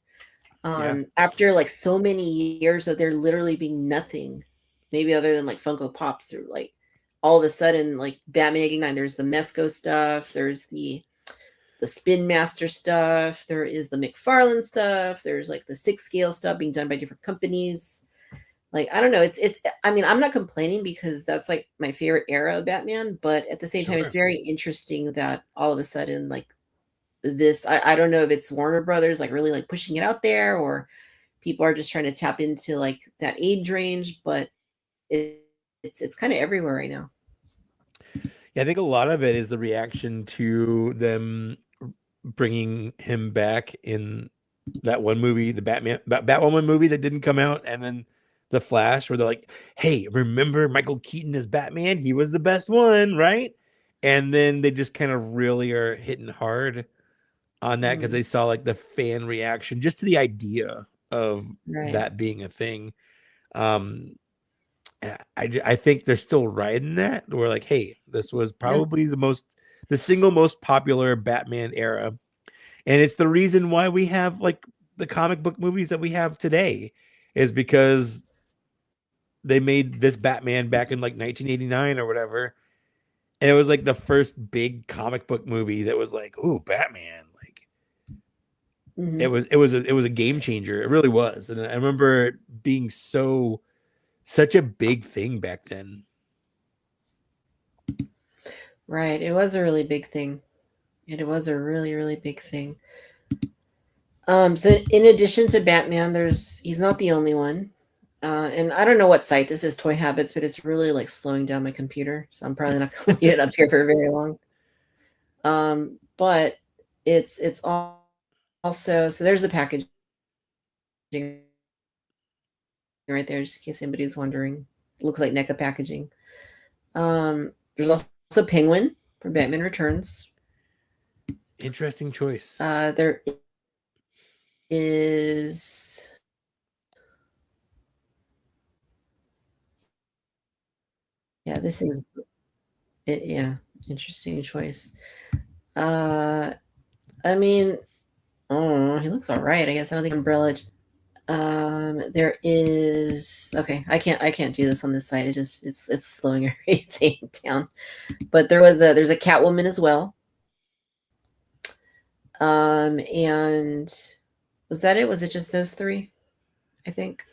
After like so many years of there literally being nothing, maybe other than like Funko Pops, or like all of a sudden like Batman 89, there's the Mezco stuff, there's the Spin Master stuff, there is the McFarlane stuff, there's like the 6-scale stuff being done by different companies. Like, I don't know, it's I mean, I'm not complaining because that's like my favorite era of Batman, but at the same time it's very interesting that all of a sudden like this, I don't know if it's Warner Brothers like really like pushing it out there, or people are just trying to tap into like that age range, but it's kind of everywhere right now. Yeah, I think a lot of it is the reaction to them bringing him back in that one movie, the Batwoman movie that didn't come out, and then the Flash, where they're like, "Hey, remember Michael Keaton as Batman? He was the best one, right?" And then they just kind of really are hitting hard on that because they saw like the fan reaction just to the idea of that being a thing. I think they're still riding that. We're like, hey, this was probably the single most popular Batman era, and it's the reason why we have like the comic book movies that we have today, is because they made this Batman back in like 1989 or whatever, and it was like the first big comic book movie that was like, ooh, Batman. It was a game changer. It really was. And I remember it being such a big thing back then. Right. It was a really big thing. It was a really, really big thing. So in addition to Batman, he's not the only one. And I don't know what site this is, Toy Habits, but it's really like slowing down my computer. So I'm probably not going to leave it up here for very long. But it's also, so there's the packaging right there, just in case anybody's wondering. It looks like NECA packaging. There's also Penguin from Batman Returns. Interesting choice. There is this is interesting choice. I mean, oh, he looks all right. I guess I don't think Umbrella. There is I can't do this on this side. It's slowing everything down. But there's a Catwoman as well. And was that it? Was it just those three? I think.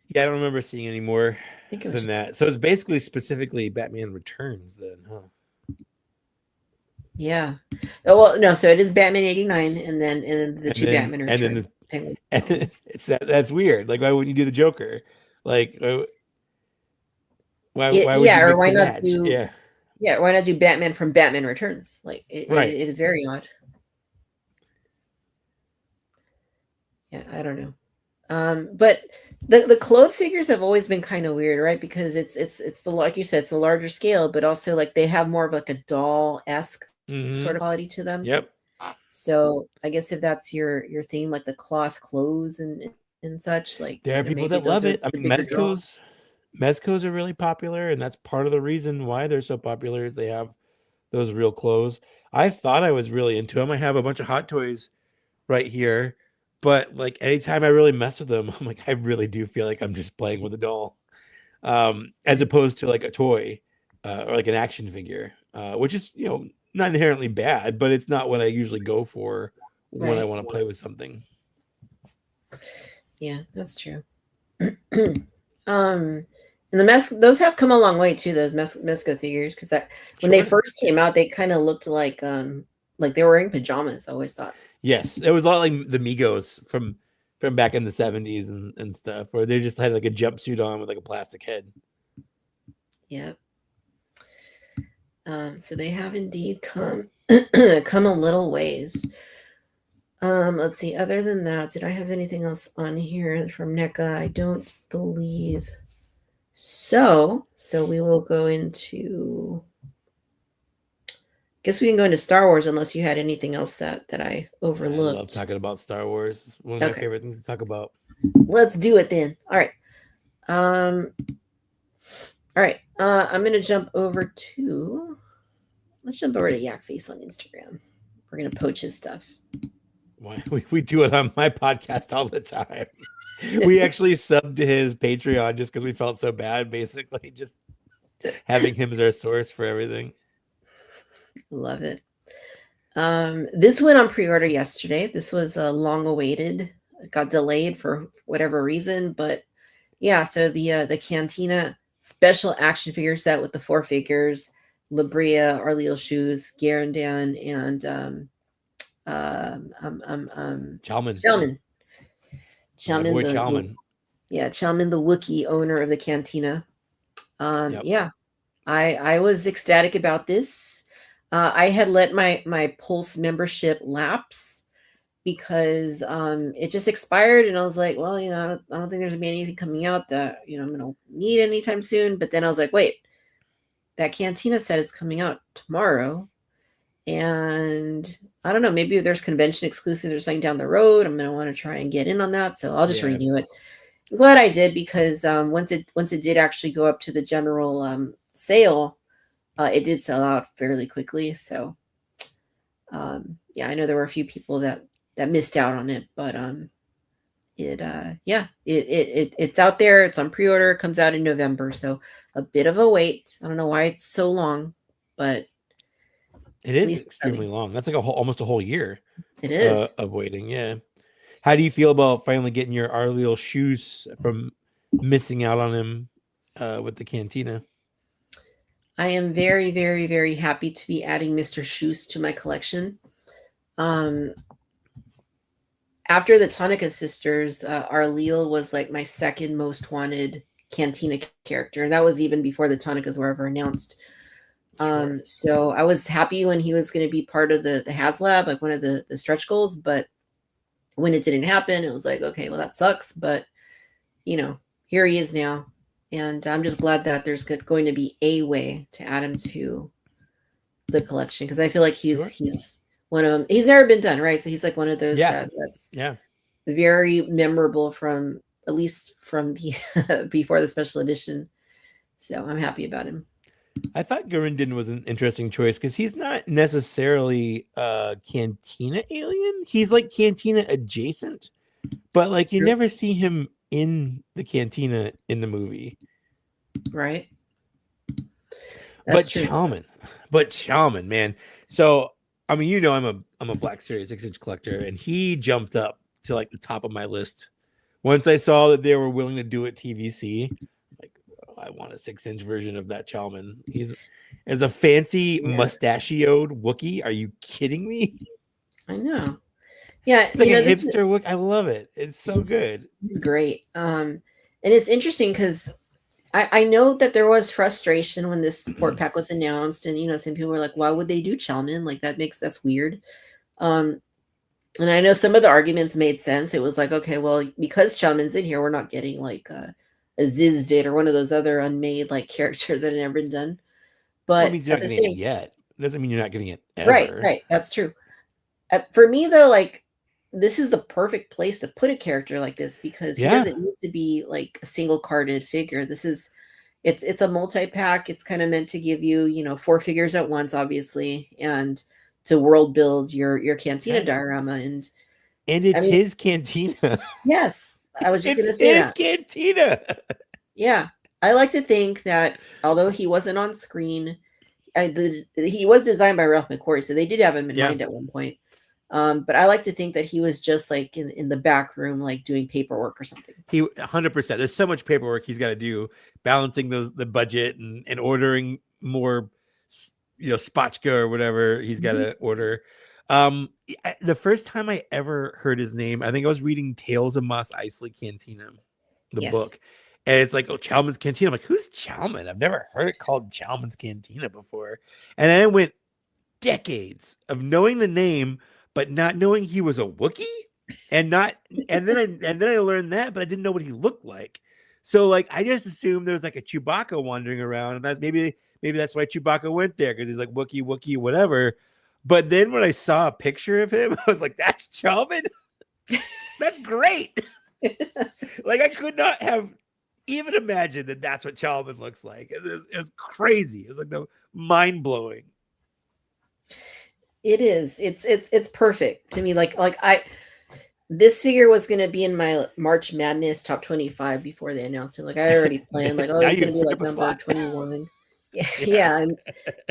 Yeah, I don't remember seeing any more than that. So it's basically specifically Batman Returns then, huh? Yeah. Oh, well, no. So it is Batman '89, and then the two Batman Returns. And it's that's weird. Like, why wouldn't you do the Joker? Like, why would you why not match? do? Yeah, why not do Batman from Batman Returns? Like, it is very odd. Yeah, I don't know. But the clothes figures have always been kind of weird, right? Because it's the, like you said, it's a larger scale, but also like they have more of like a doll-esque sort of quality to them. Yep. So I guess if that's your thing, like the cloth clothes and such, like there are people that love it. I mean, Mezcos are really popular, and that's part of the reason why they're so popular is they have those real clothes. I thought I was really into them. I have a bunch of Hot Toys right here, but like anytime I really mess with them, I'm like, I really do feel like I'm just playing with a doll, as opposed to like a toy or like an action figure, which is, you know, not inherently bad, but it's not what I usually go for when I want to play with something. Yeah, that's true. And those have come a long way too, those Mezco figures, because when they first came out, they kind of looked like they were wearing pajamas. I always thought. Yes, it was a lot like the Migos from back in the 70s and stuff, where they just had like a jumpsuit on with like a plastic head. Yep. So they have indeed come a little ways. Let's see. Other than that, did I have anything else on here from NECA? I don't believe so. So we will go into. Guess we can go into Star Wars unless you had anything else that I overlooked. I love talking about Star Wars. It's one of my favorite things to talk about. Let's do it then. All right. All right. I'm gonna jump over to. Let's jump over to Yak Face on Instagram. We're gonna poach his stuff. Why we do it on my podcast all the time. We actually subbed to his Patreon just because we felt so bad, basically, just having him as our source for everything. Love it. This went on pre-order yesterday. This was long awaited. It got delayed for whatever reason, but yeah. So the Cantina special action figure set with the 4 figures: Labria, Arleal Shoes, Garandan, and Chalman. Chalman, the Wookiee owner of the Cantina. Yeah, I was ecstatic about this. I had let my Pulse membership lapse because it just expired, and I was like, well, you know, I don't think there's gonna be anything coming out that, you know, I'm gonna need anytime soon. But then I was like, wait, that Cantina set is coming out tomorrow, and I don't know, maybe there's convention exclusives or something down the road. I'm gonna want to try and get in on that, so I'll just renew it. I'm glad I did, because once it did actually go up to the general sale, it did sell out fairly quickly. So yeah, I know there were a few people that missed out on it, but it's out there. It's on pre-order. It comes out in November, so a bit of a wait. I don't know why it's so long, but it is extremely long. That's like almost a whole year. It is of waiting. Yeah. How do you feel about finally getting your Arleal Shoes from missing out on him with the Cantina? I am very, very, very happy to be adding Mr. Shoes to my collection. After the Tonica sisters, Arleal was like my second most wanted Cantina character. And that was even before the Tonicas were ever announced. Sure. So I was happy when he was going to be part of the HasLab, like one of the stretch goals, but when it didn't happen, it was like, okay, well, that sucks, but here he is now. And I'm just glad that there's going to be a way to add him to the collection, because I feel like he's one of them. He's never been done, right? So he's like one of those that's very memorable from, at least from the before the special edition. So I'm happy about him. I thought Gurinden was an interesting choice because he's not necessarily a Cantina alien. He's like Cantina adjacent, but like you never see him in the Cantina in the movie, right? That's true. Chalman, man. So I mean, I'm a Black Series 6-inch collector, and he jumped up to like the top of my list once I saw that they were willing to do it TVC. I want a 6-inch version of that Chalman. He's as a fancy mustachioed Wookiee. Are you kidding me? I know. Yeah, it's like a hipster Wookiee. I love it. It's so good. He's great. And it's interesting because I know that there was frustration when this support pack was announced, and some people were like, "Why would they do Chalman? Like that's weird." And I know some of the arguments made sense. It was like, okay, well, because Chalman's in here, we're not getting like a Zizvid or one of those other unmade like characters that had never been done. But it means you're not getting it yet. It doesn't mean you're not getting it ever. Right. That's true. For me though, like this is the perfect place to put a character like this, because he doesn't need to be like a single carded figure. It's a multi-pack. It's kind of meant to give you, 4 figures at once, obviously, and to world build your Cantina diorama. And it's his Cantina. Yes. I was just going to say that. It's Cantina. Yeah. I like to think that although he wasn't on screen, he was designed by Ralph McQuarrie, so they did have him in mind at one point. But I like to think that he was just like in the back room, like doing paperwork or something. He 100%. There's so much paperwork he's got to do, balancing the budget and ordering more, spotchka or whatever he's got to order. The first time I ever heard his name, I think I was reading Tales of Mos Eisley Cantina, the book. And it's like, oh, Chalman's Cantina. I'm like, who's Chalman? I've never heard it called Chalman's Cantina before. And then it went decades of knowing the name, but not knowing he was a Wookiee. And then I learned that, but I didn't know what he looked like. So like I just assumed there was like a Chewbacca wandering around, and that's maybe that's why Chewbacca went there, because he's like Wookiee, whatever. But then when I saw a picture of him, I was like, that's Chalman. That's great. Like I could not have even imagined that that's what Chalman looks like. It was crazy. It was like the mind blowing. It is. It's perfect to me. This figure was going to be in my March Madness top 25 before they announced it. Like I already planned, like, oh, he's going to be like number 21. Yeah.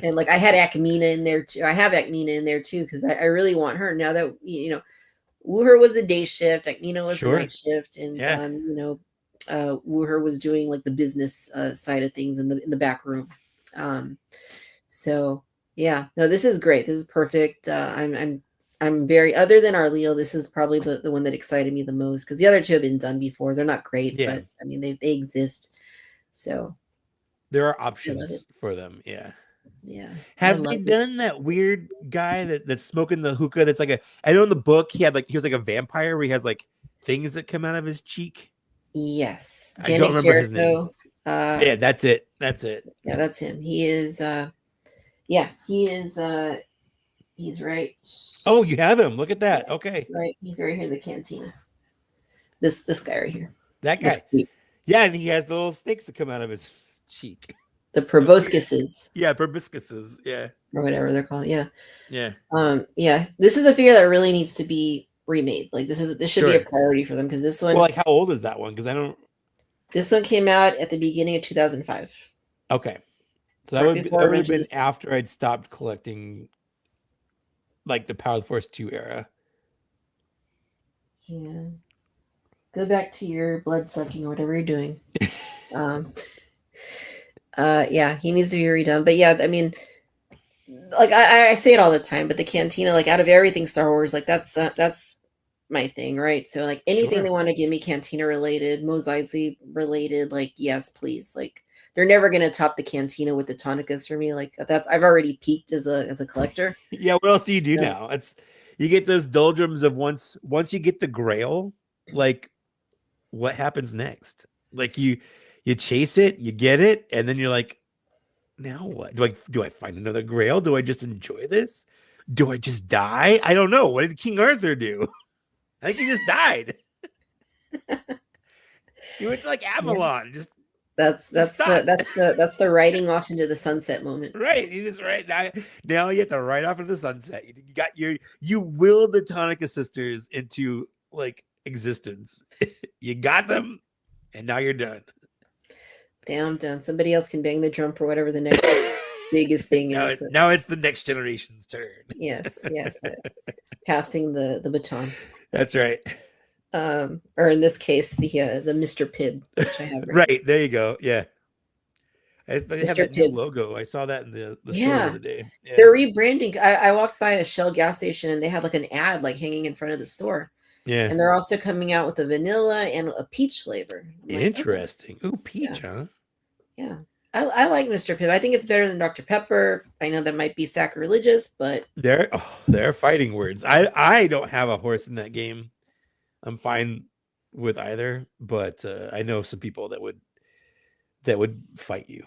And like I had Akmina in there too. I have Akmina in there too, because I really want her now that Wooher was a day shift, Akmina was the night shift, and Wooher was doing like the business side of things in the back room. So yeah, no, this is great. This is perfect. I'm very, other than our Leo, this is probably the one that excited me the most, because the other two have been done before. They're not great, but I mean they exist. So there are options for them. Yeah. Have they done that weird guy that's smoking the hookah? That's like I know in the book he was like a vampire where he has like things that come out of his cheek. Yes. I don't remember his name. Yeah, that's it. Yeah, that's him. He is he's right. Oh, you have him. Look at that. Okay. Right. He's right here in the Cantina. This guy right here. That guy. Yeah, and he has the little snakes that come out of his cheek. The proboscises. Yeah, proboscises. Yeah. Or whatever they're called. Yeah. Yeah. Yeah. This is a figure that really needs to be remade. Like this should be a priority for them, because this one. Well, like how old is that one? Because I don't. This one came out at the beginning of 2005. Okay. So that would have been after I'd stopped collecting, like the Power of the Force 2 era. Yeah. Go back to your blood sucking or whatever you're doing. Yeah, he needs to be redone. But yeah, I mean, like I say it all the time, but the Cantina, like out of everything Star Wars, like that's my thing, right? So like anything they want to give me Cantina related, Mos Eisley related, like yes, please. Like they're never gonna top the Cantina with the Tonicas for me. Like I've already peaked as a collector. Yeah, what else do you do No. now? You get those doldrums of once you get the Grail, like what happens next? Like you chase it, you get it, and then you're like, now what? Do I find another Grail? Do I just enjoy this? Do I just die? I don't know. What did King Arthur do? I think he just died. He went to like Avalon. Yeah. Just that's the riding off into the sunset moment. Right. You just now you have to ride off into the sunset. You willed the Tonica sisters into like existence. You got them, and now you're done. Damn, done. Somebody else can bang the drum for whatever the next biggest thing is. Now it's the next generation's turn. Yes. Passing the baton. That's right. Or in this case, the Mr. Pibb, which I have. Right there, you go. Yeah, they have that new Pibb logo. I saw that in the store the other day. Yeah. They're rebranding. I walked by a Shell gas station and they had like an ad like hanging in front of the store. Yeah, and they're also coming out with a vanilla and a peach flavor. Interesting. Okay. Ooh, peach, huh? Yeah. I like Mr. Pibb. I think it's better than Dr. Pepper. I know that might be sacrilegious, but they're fighting words. I don't have a horse in that game. I'm fine with either, but I know some people that would fight you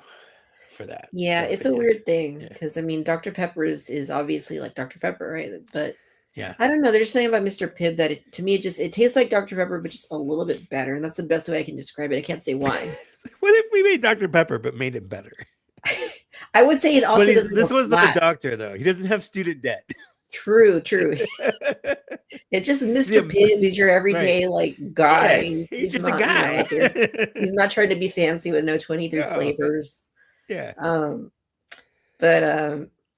for that. Yeah, it's a weird thing because I mean, Dr. Pepper is obviously like Dr. Pepper, right? But yeah, I don't know. There's something about Mr. Pibb that to me it tastes like Dr. Pepper, but just a little bit better, and that's the best way I can describe it. I can't say why. What if we made Dr. Pepper but made it better? I would say it also doesn't. This one's not a doctor though. He doesn't have student debt. True. It's just Mr. Pibb is your everyday like guy. Yeah, he's just not, a guy. He's not trying to be fancy with no 23 flavors. Yeah.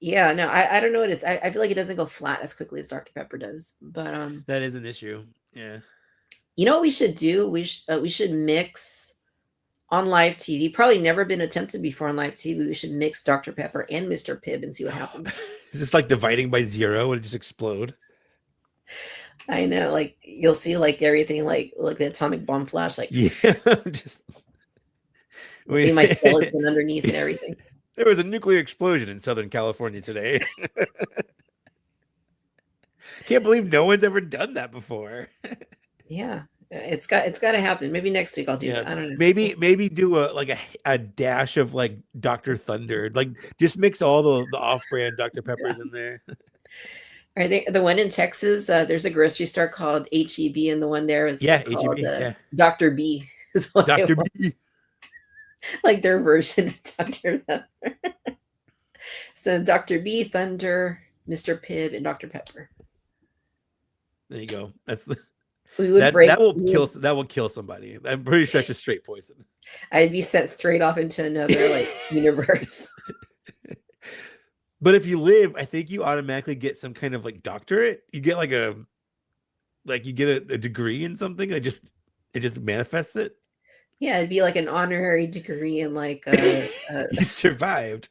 Yeah, no, I don't know what it is. I feel like it doesn't go flat as quickly as Dr. Pepper does. But that is an issue. Yeah. You know what we should do? We should mix on live TV. Probably never been attempted before on live TV. We should mix Dr. Pepper and Mr. Pibb and see what happens. Is this like dividing by zero? Would it just explode? I know, like you'll see like everything like the atomic bomb flash, like yeah, just see my skeleton underneath and everything. There was a nuclear explosion in Southern California today. Can't believe no one's ever done that before. Yeah. It's got to happen. Maybe next week I'll do that. I don't know. Maybe do a dash of like Dr. Thunder. Like just mix all the off-brand Dr. Peppers in there. Are they the one in Texas? There's a grocery store called HEB, and the one there is called Dr. B. Dr. B. Like their version of Dr. Thunder. So Dr. B, Thunder, Mr. Pibb, and Dr. Pepper. There you go. That's that will kill somebody. I'm pretty sure that's just straight poison. I'd be sent straight off into another like universe. But if you live, I think you automatically get some kind of like doctorate. You get you get a degree in something. It just manifests it. Yeah, it'd be like an honorary degree in like you survived.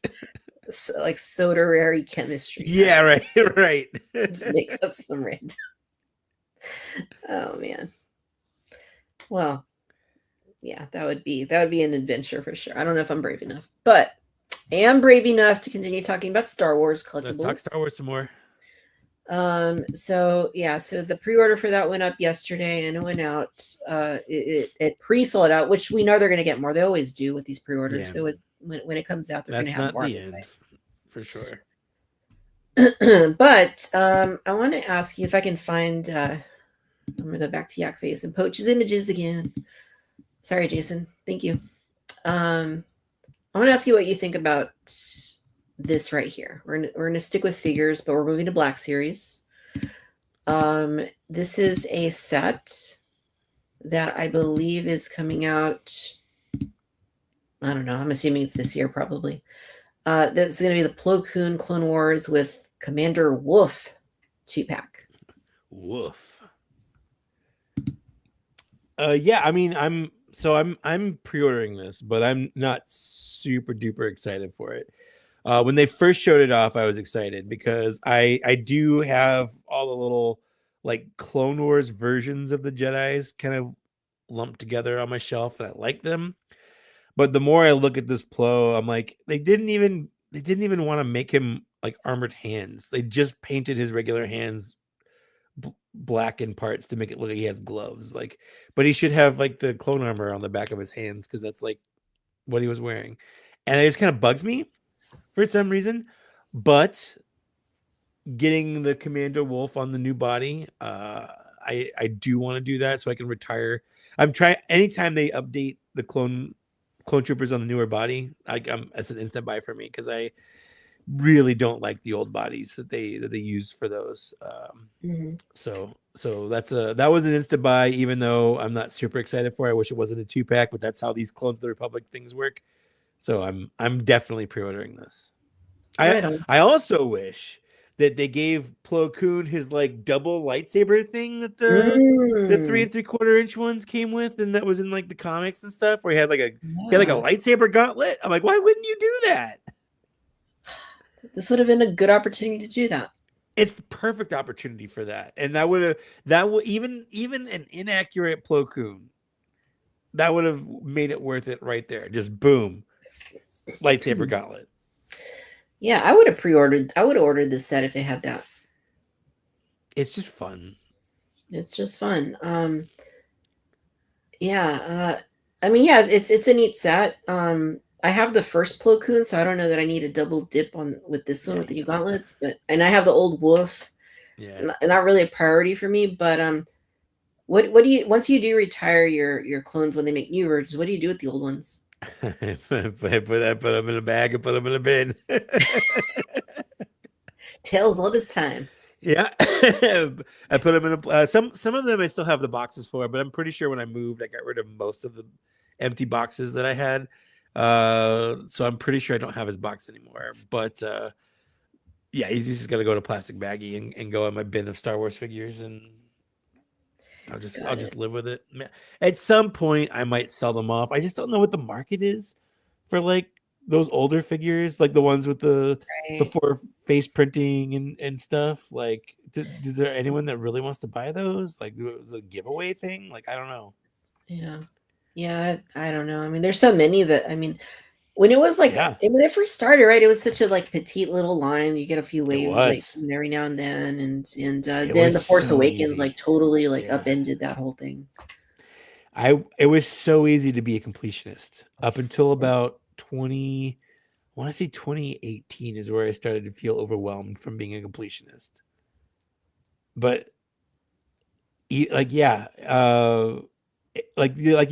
Like soterary chemistry. Yeah, right. Just make up some random. Oh man. Well, yeah, that would be an adventure for sure. I don't know if I'm brave enough, but I am brave enough to continue talking about Star Wars collectibles. Let's talk Star Wars some more. So the pre-order for that went up yesterday and it went out. It pre-sold out, which we know they're going to get more. They always do with these pre-orders. Yeah. It was when it comes out, they're going to have more. That's not the end, for sure. But I want to ask you if I can find. I'm going to go back to Yak Face and poach his images again. Sorry, Jason. Thank you. I want to ask you what you think about this right here. We're going to stick with figures, but we're moving to Black Series. This is a set that I believe is coming out. I don't know. I'm assuming it's this year, probably. That's going to be the Plo Koon Clone Wars with Commander Wolf 2-pack. Wolf. Yeah, I mean, I'm pre-ordering this, but I'm not super duper excited for it. When they first showed it off, I was excited because I do have all the little like Clone Wars versions of the Jedis kind of lumped together on my shelf, and I like them. But the more I look at this Plo, I'm like, they didn't even want to make him like armored hands. They just painted his regular hands black in parts to make it look like he has gloves. Like, but he should have like the clone armor on the back of his hands because that's like what he was wearing, and it just kind of bugs me for some reason. But getting the Commando Wolf on the new body, I do want to do that so I can retire. I'm trying anytime they update the clone troopers on the newer body, it's an instant buy for me because I really don't like the old bodies that they used for those. So that was an instant buy, even though I'm not super excited for it. I wish it wasn't a 2-pack, but that's how these Clones of the Republic things work. So I'm definitely pre-ordering this. I also wish that they gave Plo Koon his like double lightsaber thing that the 3 3/4 inch ones came with, and that was in like the comics and stuff, where he had like a lightsaber gauntlet. I'm like, why wouldn't you do that? This would have been a good opportunity to do that. It's the perfect opportunity for that, and that would even an inaccurate Plo Koon, that would have made it worth it right there. Just boom, lightsaber gauntlet. Yeah, I would have ordered this set if it had that. It's just fun. It's just fun. Yeah. I mean, yeah, it's a neat set. I have the first Plo Koon, so I don't know that I need a double dip with this one with the new gauntlets. And I have the old Wolf. Yeah. Not really a priority for me, but what do you once you do retire your clones when they make new versions? What do you do with the old ones? I put them in a bag and put them in a bin. Tales all this time. Yeah, I put them in a. Some of them I still have the boxes for, but I'm pretty sure when I moved, I got rid of most of the empty boxes that I had. So I'm pretty sure I don't have his box anymore. But yeah, he's just gonna go to plastic baggie and go in my bin of Star Wars figures, and I'll just live with it. At some point, I might sell them off. I just don't know what the market is for like those older figures, like the ones with the before face printing and stuff. Like, is there anyone that really wants to buy those? Like, it was a giveaway thing. Like, I don't know. Yeah, I don't know. I mean, there's so many that when it was like when it first started, right? It was such a like petite little line. You get a few waves like every now and then, and then the Force Awakens like totally like upended that whole thing. It was so easy to be a completionist up until about 2018 is where I started to feel overwhelmed from being a completionist. But like you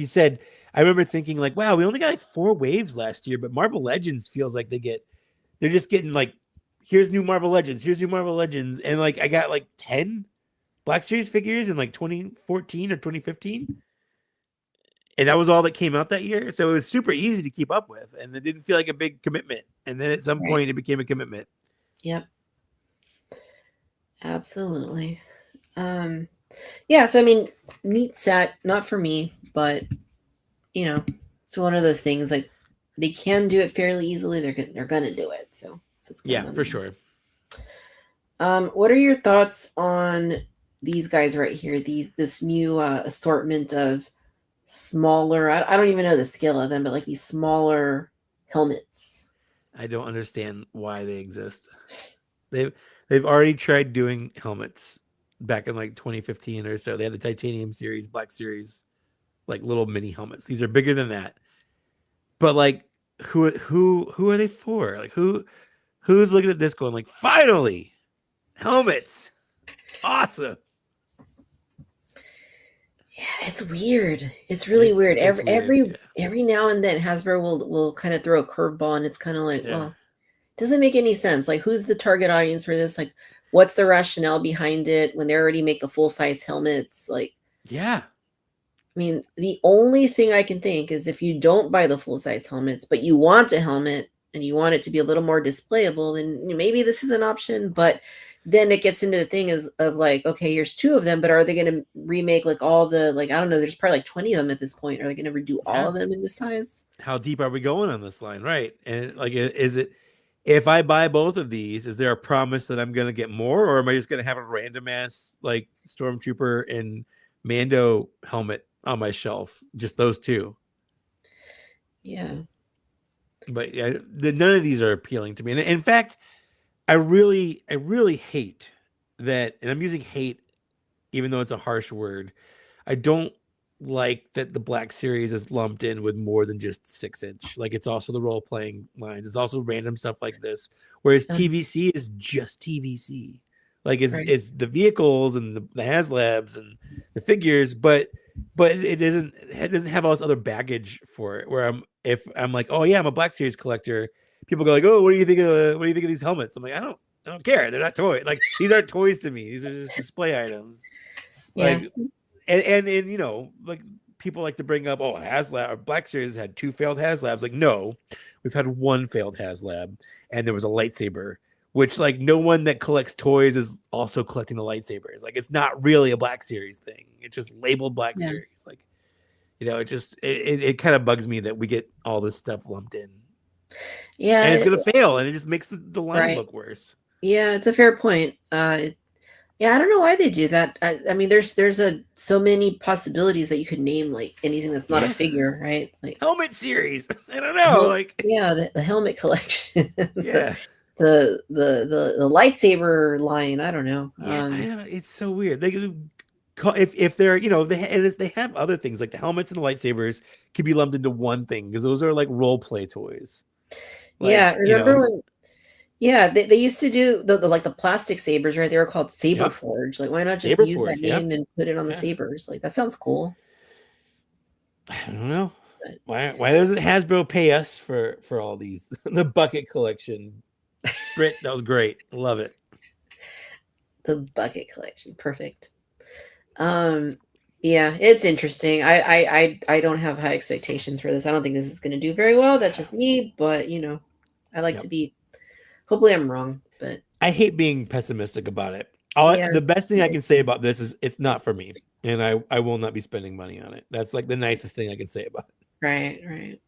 said, I remember thinking like, wow, we only got like 4 waves last year, but Marvel Legends feels like they're just getting like, here's new Marvel Legends, and like I got like 10 Black Series figures in like 2014 or 2015. And that was all that came out that year. So it was super easy to keep up with. And it didn't feel like a big commitment. And then at some point it became a commitment. Yep. Absolutely. Yeah, so I mean, neat set, not for me, but it's one of those things like they can do it fairly easily. They're gonna do it. So yeah, for sure. What are your thoughts on these guys right here? This new assortment of smaller, I don't even know the scale of them, but like these smaller helmets. I don't understand why they exist. They've already tried doing helmets back in like 2015 or so. They had the titanium series, Black Series, like little mini helmets. These are bigger than that. But like who are they for? Like who's looking at this going like, finally helmets, awesome. Yeah, it's weird. It's really weird. Every now and then Hasbro will kind of throw a curveball, and it's kind of like, well, it doesn't make any sense. Like, who's the target audience for this? Like, what's the rationale behind it when they already make the full-size helmets? Like, yeah. I mean, the only thing I can think is if you don't buy the full-size helmets, but you want a helmet and you want it to be a little more displayable, then maybe this is an option. But then it gets into the thing of like, okay, here's 2 of them, but are they going to remake like all the, like, I don't know, there's probably like 20 of them at this point. Are they going to redo all of them in this size? How deep are we going on this line? Right. And like, is it, if I buy both of these, is there a promise that I'm going to get more, or am I just going to have a random ass like Stormtrooper and Mando helmet on my shelf? Just those 2. Yeah. But yeah, none of these are appealing to me. And in fact, I really hate that, and I'm using hate even though it's a harsh word. I don't like that the Black Series is lumped in with more than just 6-inch. Like, it's also the role playing lines. It's also random stuff like this. Whereas TVC is just TVC. Like, it's the vehicles and the HasLabs and the figures, but it doesn't have all this other baggage for it. Where if I'm like, oh yeah, I'm a Black Series collector, people go like, oh, what do you think of these helmets? I'm like, I don't care. They're not toys. Like, these aren't toys to me. These are just display items. Like, and you know, like, people like to bring up, oh, HasLab or Black Series had 2 failed HasLabs. Like, no, we've had 1 failed HasLab, and there was a lightsaber, which, like, no one that collects toys is also collecting the lightsabers. Like, it's not really a Black Series thing. It's just labeled Black Series. Like, you know, it kind of bugs me that we get all this stuff lumped in. Yeah, and it's gonna fail, and it just makes the line look worse. Yeah, it's a fair point. Yeah, I don't know why they do that. I mean, there's so many possibilities that you could name, like, anything that's not a figure, right? Like helmet series. I don't know, like, yeah, the helmet collection. Yeah. the lightsaber line. I don't know. Yeah, I know, it's so weird. They if they're, you know, they have other things like the helmets and the lightsabers can be lumped into one thing because those are like role play toys. Like, yeah, remember when? Yeah, they used to do the like the plastic sabers, right? They were called Saber Forge. Like, why not just use that name and put it on the sabers? Like, that sounds cool. I don't know. Why doesn't Hasbro pay us for all these? The bucket collection. Britt, that was great. I love it. The bucket collection. Perfect. Yeah, it's interesting. I don't have high expectations for this. I don't think this is going to do very well. That's just me, but, you know, I like to be. Hopefully I'm wrong, but I hate being pessimistic about it. The best thing I can say about this is it's not for me, and I will not be spending money on it. That's like the nicest thing I can say about it. Right.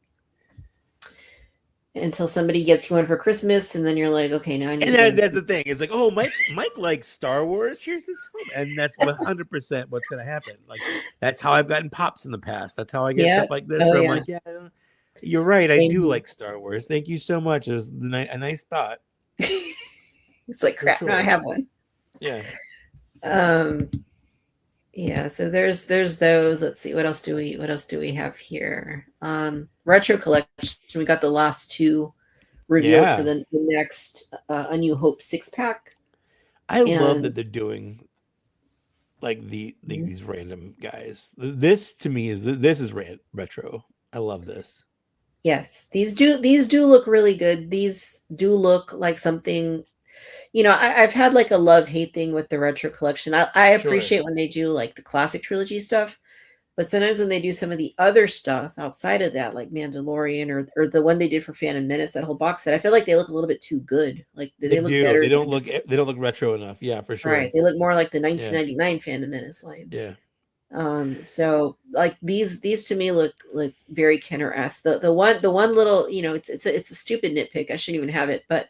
Until somebody gets you one for Christmas, and then you're like, okay, now I need. And that's the thing. It's like, oh, Mike likes Star Wars. Here's his helmet, and that's 100% what's going to happen. Like, that's how I've gotten pops in the past. That's how I get stuff like this. Where I'm like, yeah, you're right. I do like Star Wars. Thank you so much. It was a nice thought. It's like, crap. Sure. Now I have one. Yeah. Yeah. So there's those. Let's see. What else do we have here? Retro collection. We got the last 2 revealed for the next A New Hope 6-pack. I love that they're doing like these random guys. This to me is retro. I love this. Yes, these do look really good. These do look like something, you know, I've had like a love-hate thing with the retro collection. I appreciate when they do like the classic trilogy stuff, but sometimes when they do some of the other stuff outside of that, like Mandalorian or the one they did for Phantom Menace, that whole box set, I feel like they look a little bit too good. Like they look better. They don't look retro enough. Yeah, for sure. Right. They look more like the 1999 Phantom Menace line. Yeah. So like these to me look like very Kenner-esque. The one little, you know, it's a stupid nitpick. I shouldn't even have it, but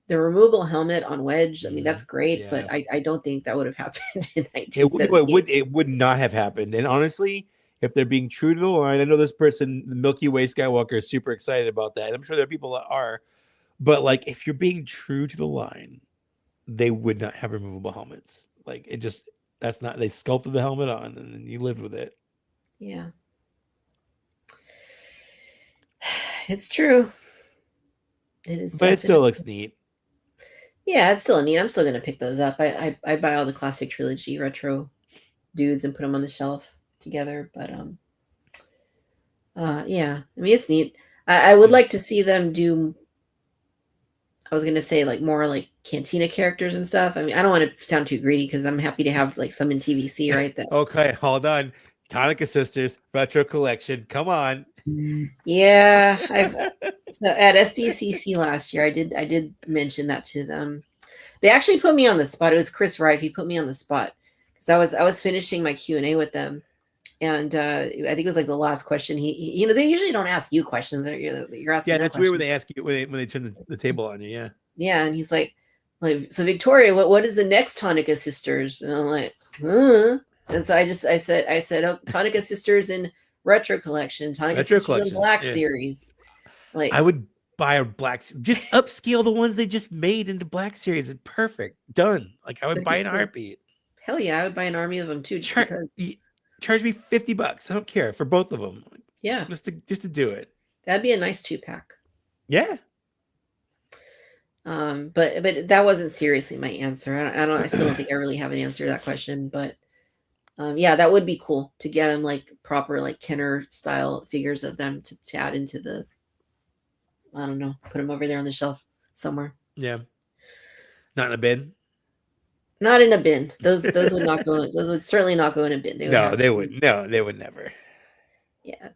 the removable helmet on Wedge, I mean, that's great, but I don't think that would have happened in 1978. It would not have happened. And honestly, if they're being true to the line, I know this person, the Milky Way Skywalker, is super excited about that. I'm sure there are people that are, but like, if you're being true to the line, they would not have removable helmets. Like, it just, that's not, they sculpted the helmet on and then you lived with it. Yeah. It's true. It is. But it still looks neat. Yeah, it's still neat. I'm still going to pick those up. I buy all the classic trilogy retro dudes and put them on the shelf together. But, yeah, I mean, it's neat. I would like to see them do, I was going to say like more like Cantina characters and stuff. I mean, I don't want to sound too greedy because I'm happy to have like some in TVC, right? Okay, hold on. Tonica Sisters retro collection. Come on. Yeah, so at SDCC last year, I did mention that to them. They actually put me on the spot. It was Chris Rife. He put me on the spot because I was finishing my Q&A with them, and I think it was like the last question. He you know, they usually don't ask you questions. You're asking. Yeah, that's weird when they ask you when they turn the table on you. Yeah. Yeah, and he's like, so Victoria, what is the next Tonica Sisters? And I'm like, huh? And so I said, oh, Tonica Sisters in retro collection, Tonic Sisters and Black series. Like, I would buy a Black, just upscale the ones they just made into Black series. It's perfect, done. Like I would buy an heartbeat. Hell yeah, I would buy an army of them too, just because. Charge me $50. I don't care for both of them. Yeah, just to do it. That'd be a nice 2-pack. Yeah. But that wasn't seriously my answer. I still don't think I really have an answer to that question. But yeah, that would be cool to get them like proper like Kenner style figures of them to add into the. I don't know. Put them over there on the shelf somewhere. Yeah. Not in a bin. Not in a bin. Those would not go. Those would certainly not go in a bin. They would. No, they would never. Yeah,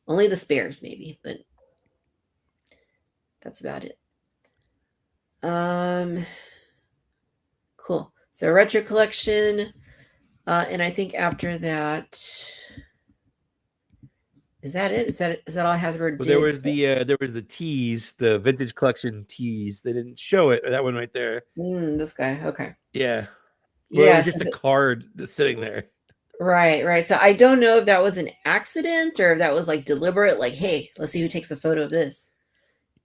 only the spares maybe, but that's about it. Cool. So retro collection, and I think after that, is that it? Is that all Hasbro did? There was the tease, the vintage collection tease. They didn't show it. That one right there. This guy. Okay. Yeah. Well, it was just a card that's sitting there. Right. So I don't know if that was an accident or if that was like deliberate. Like, hey, let's see who takes a photo of this.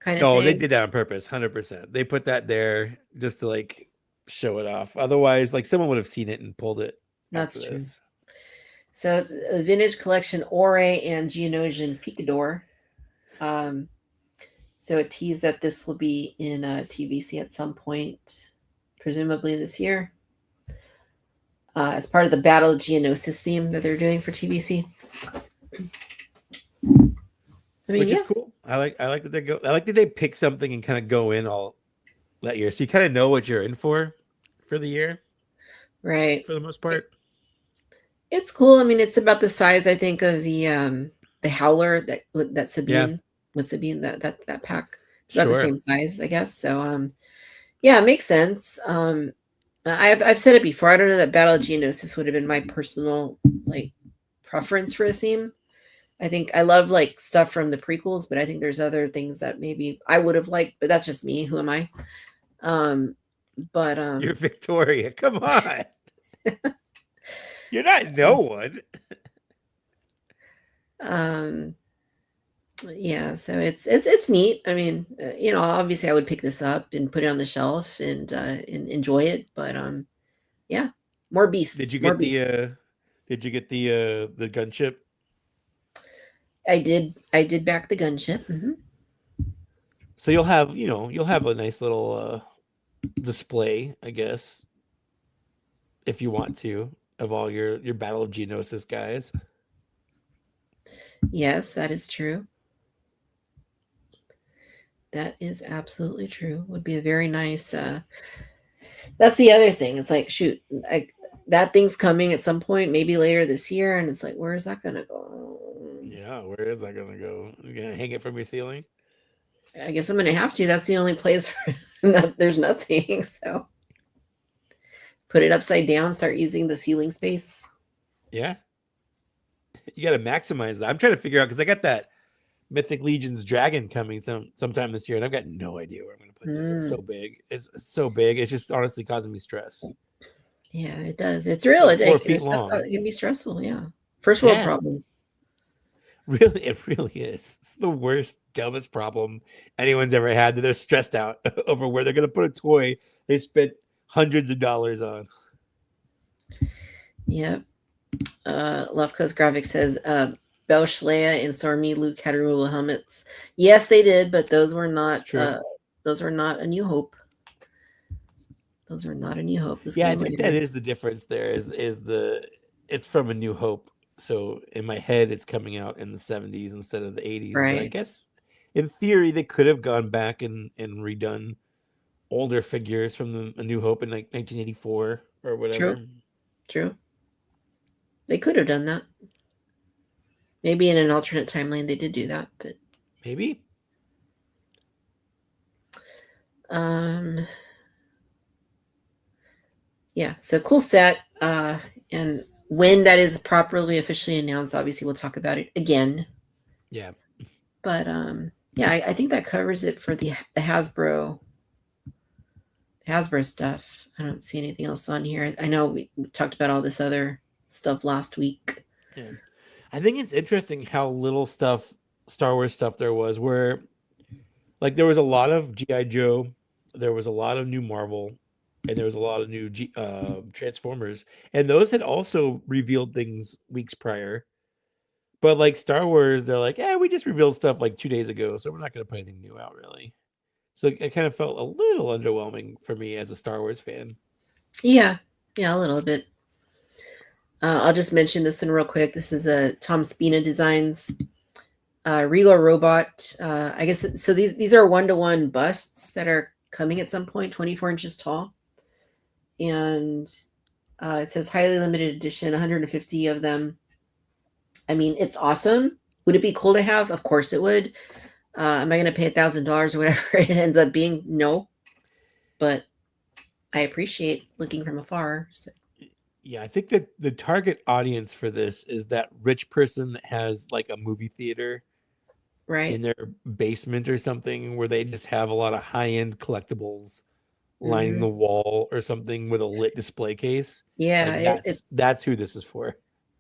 Kind of. No, they did that on purpose. 100%. They put that there just to like show it off. Otherwise, like someone would have seen it and pulled it. That's true. So the vintage collection Ore and Geonosian Picador. So it teased that this will be in TVC at some point, presumably this year, as part of the Battle of Geonosis theme that they're doing for TVC. Which is cool. I like that I like that they pick something and kind of go in all that year, so you kind of know what you're in for the year, right? For the most part, it's cool. I mean, it's about the size, I think, of the Howler that Sabine with Sabine that pack. It's about the same size, I guess. So yeah, it makes sense. I've said it before. I don't know that Battle of Geonosis would have been my personal like preference for a theme. I think I love like stuff from the prequels, but I think there's other things that maybe I would have liked, but that's just me. Who am I? But you're Victoria. Come on. You're not no one. Yeah, so it's neat. I mean, obviously I would pick this up and put it on the shelf and enjoy it, but yeah, more beasts. Did you get the gunship? I did back the gunship. Mm-hmm. So you'll have a nice little display, I guess, if you want to, of all your Battle of Geonosis guys. Yes, that is true. That is absolutely true. Would be a very nice. That's the other thing. It's like, shoot, that thing's coming at some point, maybe later this year, and it's like, where is that gonna go? Yeah, where is that gonna go? You're gonna hang it from your ceiling? I guess I'm gonna have to. That's the only place where there's nothing. So put it upside down. Start using the ceiling space. Yeah, you got to maximize that. I'm trying to figure out because I got that Mythic Legion's dragon coming sometime this year, and I've got no idea where I'm gonna put it. It's so big. It's so big. It's just honestly causing me stress. Yeah, it does. It's real. It can be stressful. Yeah, first world problems. Really, it really is. It's the worst, dumbest problem anyone's ever had. That they're stressed out over where they're going to put a toy they spent hundreds of dollars on. Yep. Love Coast Graphics says Belsh, Leia, and Stormy Luke had removable helmets. Yes, they did, but those were not. Those were not A New Hope. Those were not A New Hope. Yeah, I think that is the difference. There it's from A New Hope. So in my head, it's coming out in the 70s instead of the 80s. Right. But I guess in theory, they could have gone back and redone older figures from A New Hope in like 1984 or whatever. True. They could have done that. Maybe in an alternate timeline they did do that, but maybe. Yeah. So cool set. And when that is properly officially announced, obviously we'll talk about it again. Yeah. But yeah, I think that covers it for the Hasbro stuff. I don't see anything else on here. I know we talked about all this other stuff last week. Yeah. I think it's interesting how little stuff, Star Wars stuff there was, where like there was a lot of G.I. Joe, there was a lot of new Marvel, and there was a lot of new Transformers, and those had also revealed things weeks prior. But like Star Wars, they're like, yeah, we just revealed stuff like 2 days ago, so we're not going to put anything new out really. So it kind of felt a little underwhelming for me as a Star Wars fan. Yeah, a little bit. I'll just mention this one real quick. This is a Tom Spina Designs Regal Robot. I guess so. These are 1-to-1 busts that are coming at some point, 24 inches tall, and it says highly limited edition, 150 of them. I mean, it's awesome. Would it be cool to have? Of course it would. Am I going to pay $1,000 or whatever it ends up being? No, but I appreciate looking from afar. So. Yeah, I think that the target audience for this is that rich person that has like a movie theater right in their basement or something, where they just have a lot of high-end collectibles lining the wall or something with a lit display case. Yeah, like that's who this is for.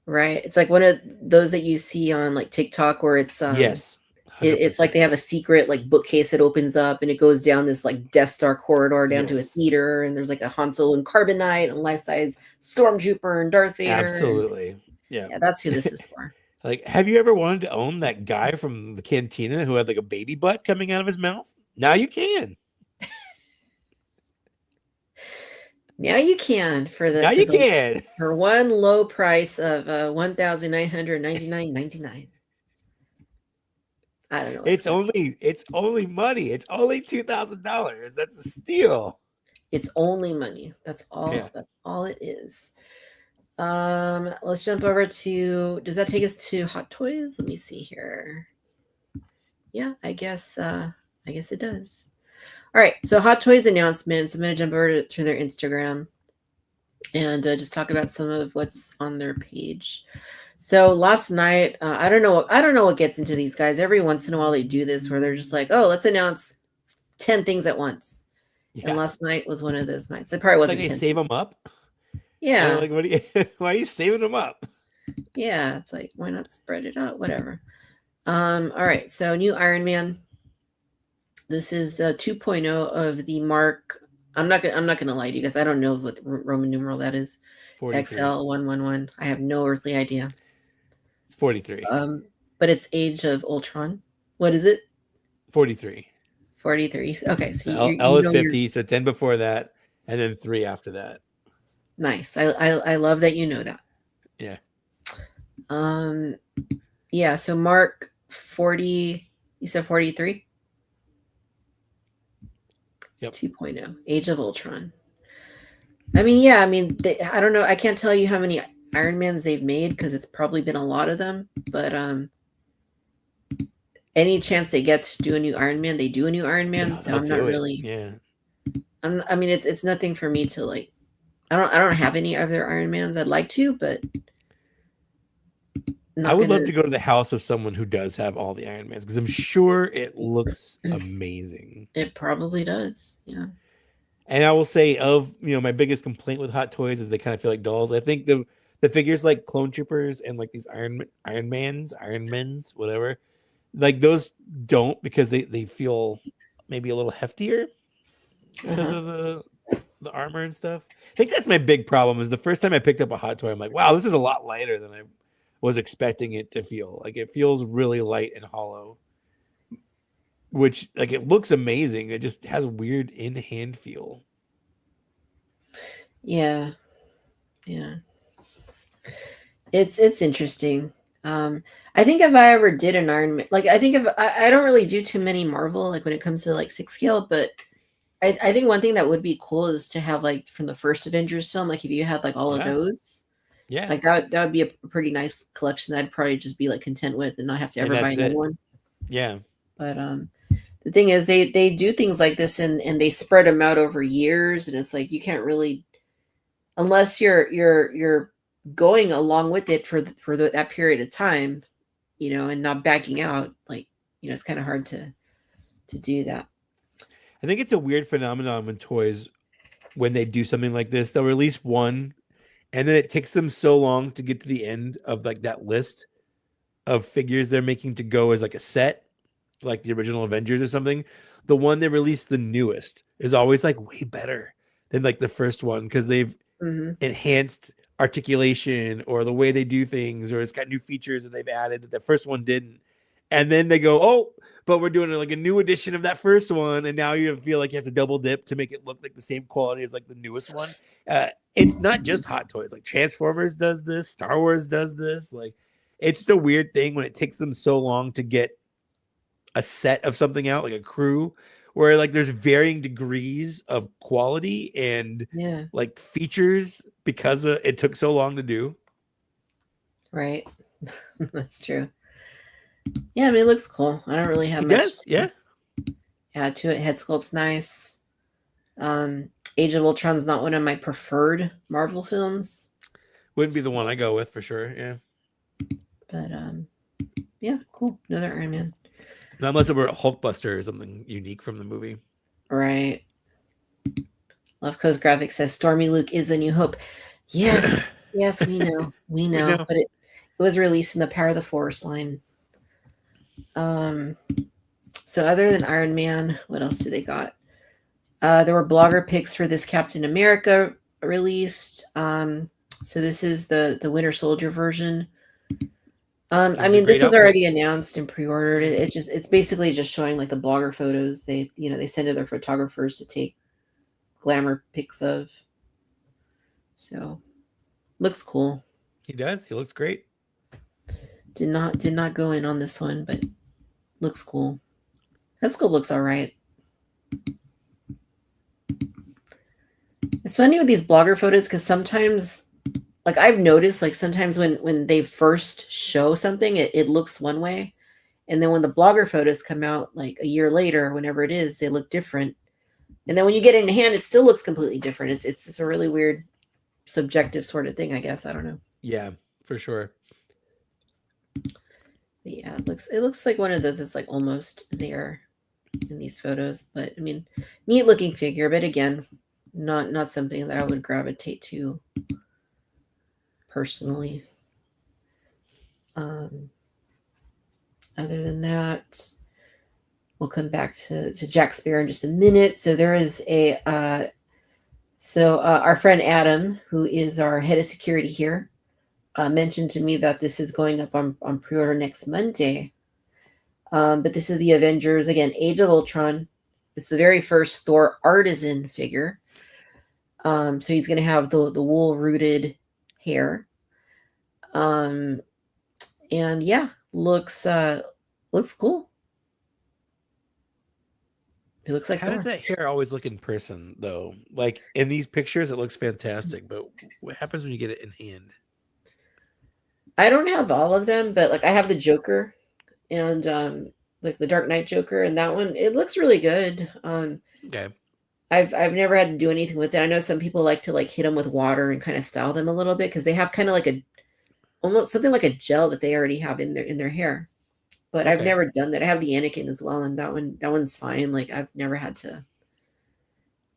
Right. It's like one of those that you see on like TikTok where it's yes, it's like they have a secret like bookcase that opens up and it goes down this like Death Star corridor down to a theater, and there's like a Han Solo and Carbonite and life-size Stormtrooper and Darth Vader. Absolutely. Yeah, that's who this is for. Like, have you ever wanted to own that guy from the Cantina who had like a baby butt coming out of his mouth? Now you can. Now you can for one low price of $1,999.99. I don't know. It's only money. It's only $2,000. That's a steal. It's only money. That's all. Yeah. That's all it is. Let's jump over to. Does that take us to Hot Toys? Let me see here. Yeah, I guess it does. All right, so Hot Toys announcements. I'm going to jump over to their Instagram and just talk about some of what's on their page. So last night, I don't know what gets into these guys. Every once in a while they do this where they're just like, oh, let's announce 10 things at once. Yeah. And last night was one of those nights. It probably wasn't like 10. Save them up? Yeah. Like, why are you saving them up? Yeah, it's like, why not spread it out? Whatever. All right, so new Iron Man. This is the 2.0 of the Mark. I'm not gonna lie to you guys. I don't know what Roman numeral that is. 43. XL111. I have no earthly idea. It's 43. But it's Age of Ultron. What is it? 43. 43. Okay, so L is 50, so 10 before that, and then 3 after that. Nice. I love that you know that. Yeah. Yeah. So Mark 40. You said 43. Yep. 2.0 Age of Ultron. I mean, yeah. I mean, I don't know. I can't tell you how many Iron Mans they've made because it's probably been a lot of them. But any chance they get to do a new Iron Man, they do a new Iron Man. Yeah, so I'm not really. Yeah. I mean, it's nothing for me to like. I don't have any other Iron Mans. I'd like to, but I would love to go to the house of someone who does have all the Iron Mans because I'm sure it looks amazing. It probably does. Yeah. And I will say, my biggest complaint with Hot Toys is they kind of feel like dolls. I think the figures like Clone Troopers and like these Iron Men's, whatever, like those don't, because they feel maybe a little heftier because of the armor and stuff. I think that's my big problem. Is the first time I picked up a Hot Toy, I'm like, wow, this is a lot lighter than I was expecting it to feel. Like it feels really light and hollow, which like it looks amazing. It just has a weird in-hand feel. Yeah. It's interesting. I think if I ever did an Iron Man, like I don't really do too many Marvel, like when it comes to like 6 scale, but I think one thing that would be cool is to have like from the first Avengers film, like if you had like all of those, like that would be a pretty nice collection that I'd probably just be like content with and not have to ever buy another one. Yeah. But the thing is they do things like this and they spread them out over years, and it's like you can't really, unless you're going along with it for that period of time, and not backing out, like, it's kind of hard to do that. I think it's a weird phenomenon when toys, when they do something like this, they'll release one and then it takes them so long to get to the end of like that list of figures they're making to go as like a set, like the original Avengers or something, the one they released the newest is always like way better than like the first one because they've enhanced articulation or the way they do things, or it's got new features that they've added that the first one didn't. And then they go, oh, but we're doing like a new edition of that first one, and now you feel like you have to double dip to make it look like the same quality as like the newest one. It's not just Hot Toys. Like Transformers does this, Star Wars does this. Like it's the weird thing when it takes them so long to get a set of something out, like a crew, where like there's varying degrees of quality and like features because it took so long to do. Right. That's true. Yeah, I mean, it looks cool. I don't really have much to add to it. Head sculpt's nice. Age of Ultron's not one of my preferred Marvel films. Wouldn't be the one I go with for sure. Yeah. But yeah, cool. Another Iron Man. Not unless it were a Hulkbuster or something unique from the movie. Right. Love Coast Graphics says Stormy Luke is a New Hope. Yes. Yes, we know. We know. But it was released in the Power of the Forest line. So other than Iron Man, what else do they got? There were blogger picks for this Captain America released. So this is the Winter Soldier version. I mean, this was already announced and pre-ordered. It's basically just showing like the blogger photos they send to their photographers to take glamour pics of. So looks cool. He does. He looks great. Did not go in on this one, but looks cool. That sculpt looks all right. It's funny with these blogger photos because sometimes, like I've noticed, like sometimes when they first show something, it looks one way, and then when the blogger photos come out, like a year later, whenever it is, they look different. And then when you get it in hand, it still looks completely different. It's a really weird, subjective sort of thing, I guess. I don't know. Yeah, for sure. Yeah, it looks like one of those that's like almost there in these photos. But I mean, neat looking figure, but again, not something that I would gravitate to personally. Other than that, we'll come back to Jack Sparrow in just a minute. So there is our friend Adam, who is our head of security here, mentioned to me that this is going up on pre-order next Monday. But this is the Avengers, again, Age of Ultron. It's the very first Thor artisan figure. So he's going to have the wool rooted hair. And yeah, looks cool. It looks like How does that hair always look in person though? Like in these pictures, it looks fantastic, but what happens when you get it in hand? I don't have all of them, but like I have the Joker and like the Dark Knight Joker, and that one, it looks really good. Okay. I've never had to do anything with it. I know some people like to like hit them with water and kind of style them a little bit because they have kind of like almost something like a gel that they already have in their hair. But okay. I've never done that. I have the Anakin as well, and that one's fine. Like I've never had to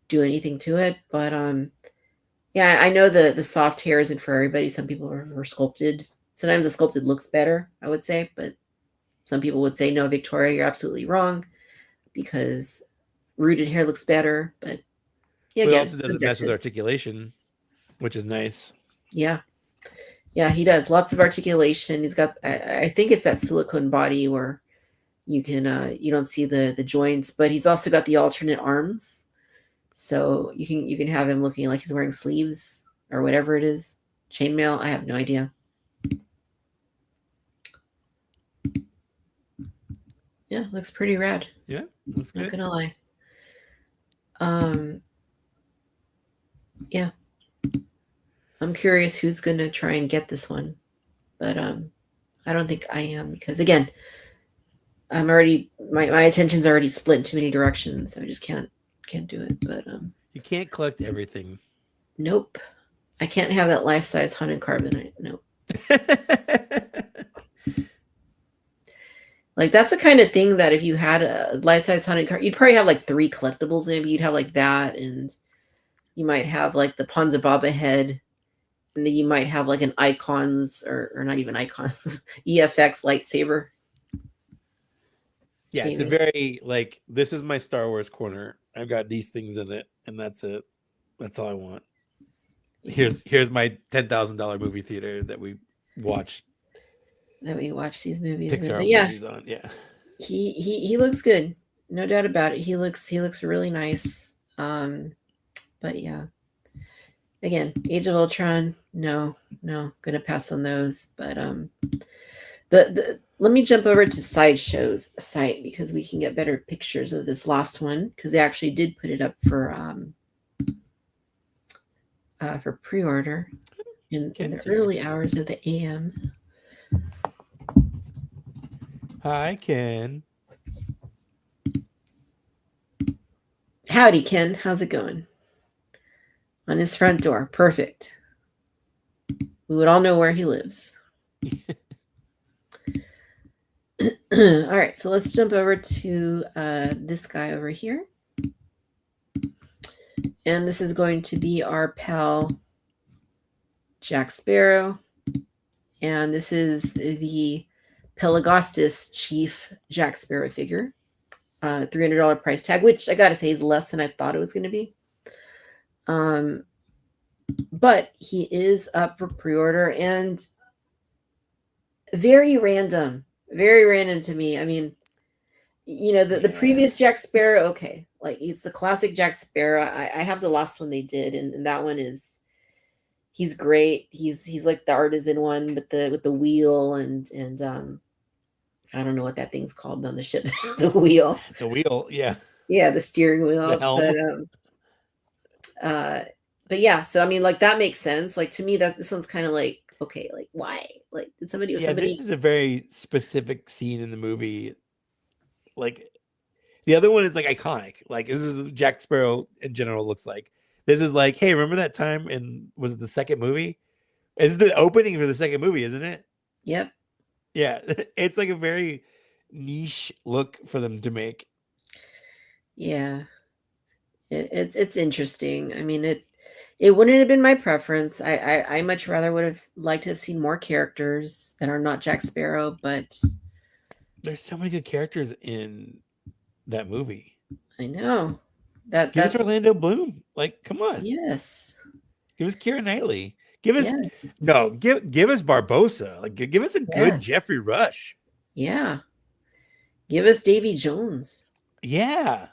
do anything to it. But yeah, I know the soft hair isn't for everybody. Some people are sculpted. Sometimes the sculpted looks better, I would say, but some people would say, no, Victoria, you're absolutely wrong because rooted hair looks better. But yeah, it also doesn't mess with articulation, which is nice. Yeah. Yeah, he does. Lots of articulation. He's got, I think it's that silicone body where you can, you don't see the joints, but he's also got the alternate arms. So you can have him looking like he's wearing sleeves or whatever it is. Chainmail. I have no idea. Yeah, looks pretty rad. Yeah, looks good. Not gonna lie. Yeah. I'm curious who's going to try and get this one, but I don't think I am because again, I'm already my attention's already split in too many directions, so I just can't do it. But you can't collect everything. Nope, I can't have that life-size haunted carbonite. Nope. Like that's the kind of thing that if you had a life-size haunted carbonite, you'd probably have like 3 collectibles. Maybe you'd have like that, and you might have like the Ponza Baba head. and then you might have like an icons or not even icons EFX lightsaber. Yeah, it's a very like, this is my Star Wars corner. I've got these things in it, and that's it. That's all I want. Here's my $10,000 movie theater that we watch. That we watch these movies. Pixar movies on. Yeah. He looks good. No doubt about it. He looks really nice. But yeah. Again, Age of Ultron, no, gonna pass on those. But the let me jump over to Sideshow's site because we can get better pictures of this last one, because they actually did put it up for pre-order in the early hours of the AM. Hi, Ken. Howdy, Ken. How's it going? On his front door. Perfect. We would all know where he lives. All right, so let's jump over to this guy over here. And this is going to be our pal Jack Sparrow. And this is the Pelagostus Chief Jack Sparrow figure. $300 price tag, which I gotta say is less than I thought it was going to be. But he is up for pre-order, and very random to me. I mean, you know, the previous Jack Sparrow, okay, like it's the classic Jack Sparrow. I have the last one they did, and that one is, he's great. He's like the artisan one with the wheel and I don't know what that thing's called on the ship. The wheel. It's a wheel, yeah. Yeah, the steering wheel. The helm. But yeah, so I mean, like that makes sense. Like to me, this one's kind of like, okay, like why? Like did somebody? Yeah, this is a very specific scene in the movie. Like the other one is like iconic. Like this is Jack Sparrow in general looks like. This is like, hey, remember that time in, was it the second movie? It's the opening for the second movie, isn't it? Yep. Yeah, it's like a very niche look for them to make. Yeah, it's interesting. I mean, it wouldn't have been my preference. I much rather would have liked to have seen more characters that are not Jack Sparrow, but there's so many good characters in that movie. I know give us Orlando Bloom. Like, come on. Yes. Give us Keira Knightley. Give us give us Barbosa. Like, give us a good Jeffrey Rush. Yeah. Give us Davy Jones. Yeah.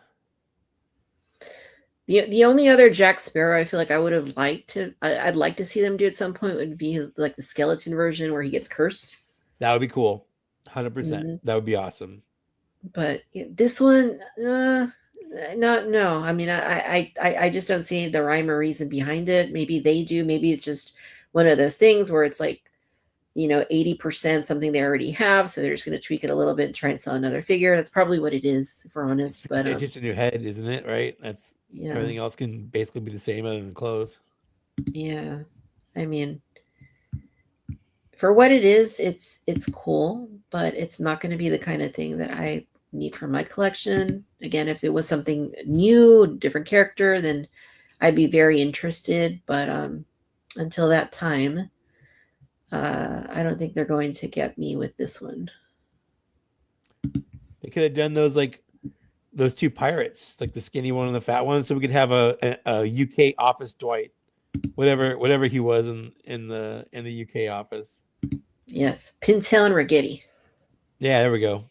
The only other Jack Sparrow I feel like I would have liked to, I'd like to see them do at some point would be his, like the skeleton version where he gets cursed. That would be cool. 100%. That would be awesome. But this one, no. I mean, I just don't see the rhyme or reason behind it. Maybe they do. Maybe it's just one of those things where it's like, you know, 80% something they already have, so they're just going to tweak it a little bit and try and sell another figure. That's probably what it is, if we're honest. But it's just a new head, isn't it? Right? That's everything else can basically be the same other than clothes. Yeah, I mean, for what it is, it's cool, but it's not going to be the kind of thing that I need for my collection. Again, if it was something new, different character, then I'd be very interested. But until that time, I don't think they're going to get me with this one. They could have done those like those two pirates, like the skinny one and the fat one, so we could have a UK office Dwight, whatever he was in the UK office. Yes, Pintail and Ragetti. Yeah, there we go.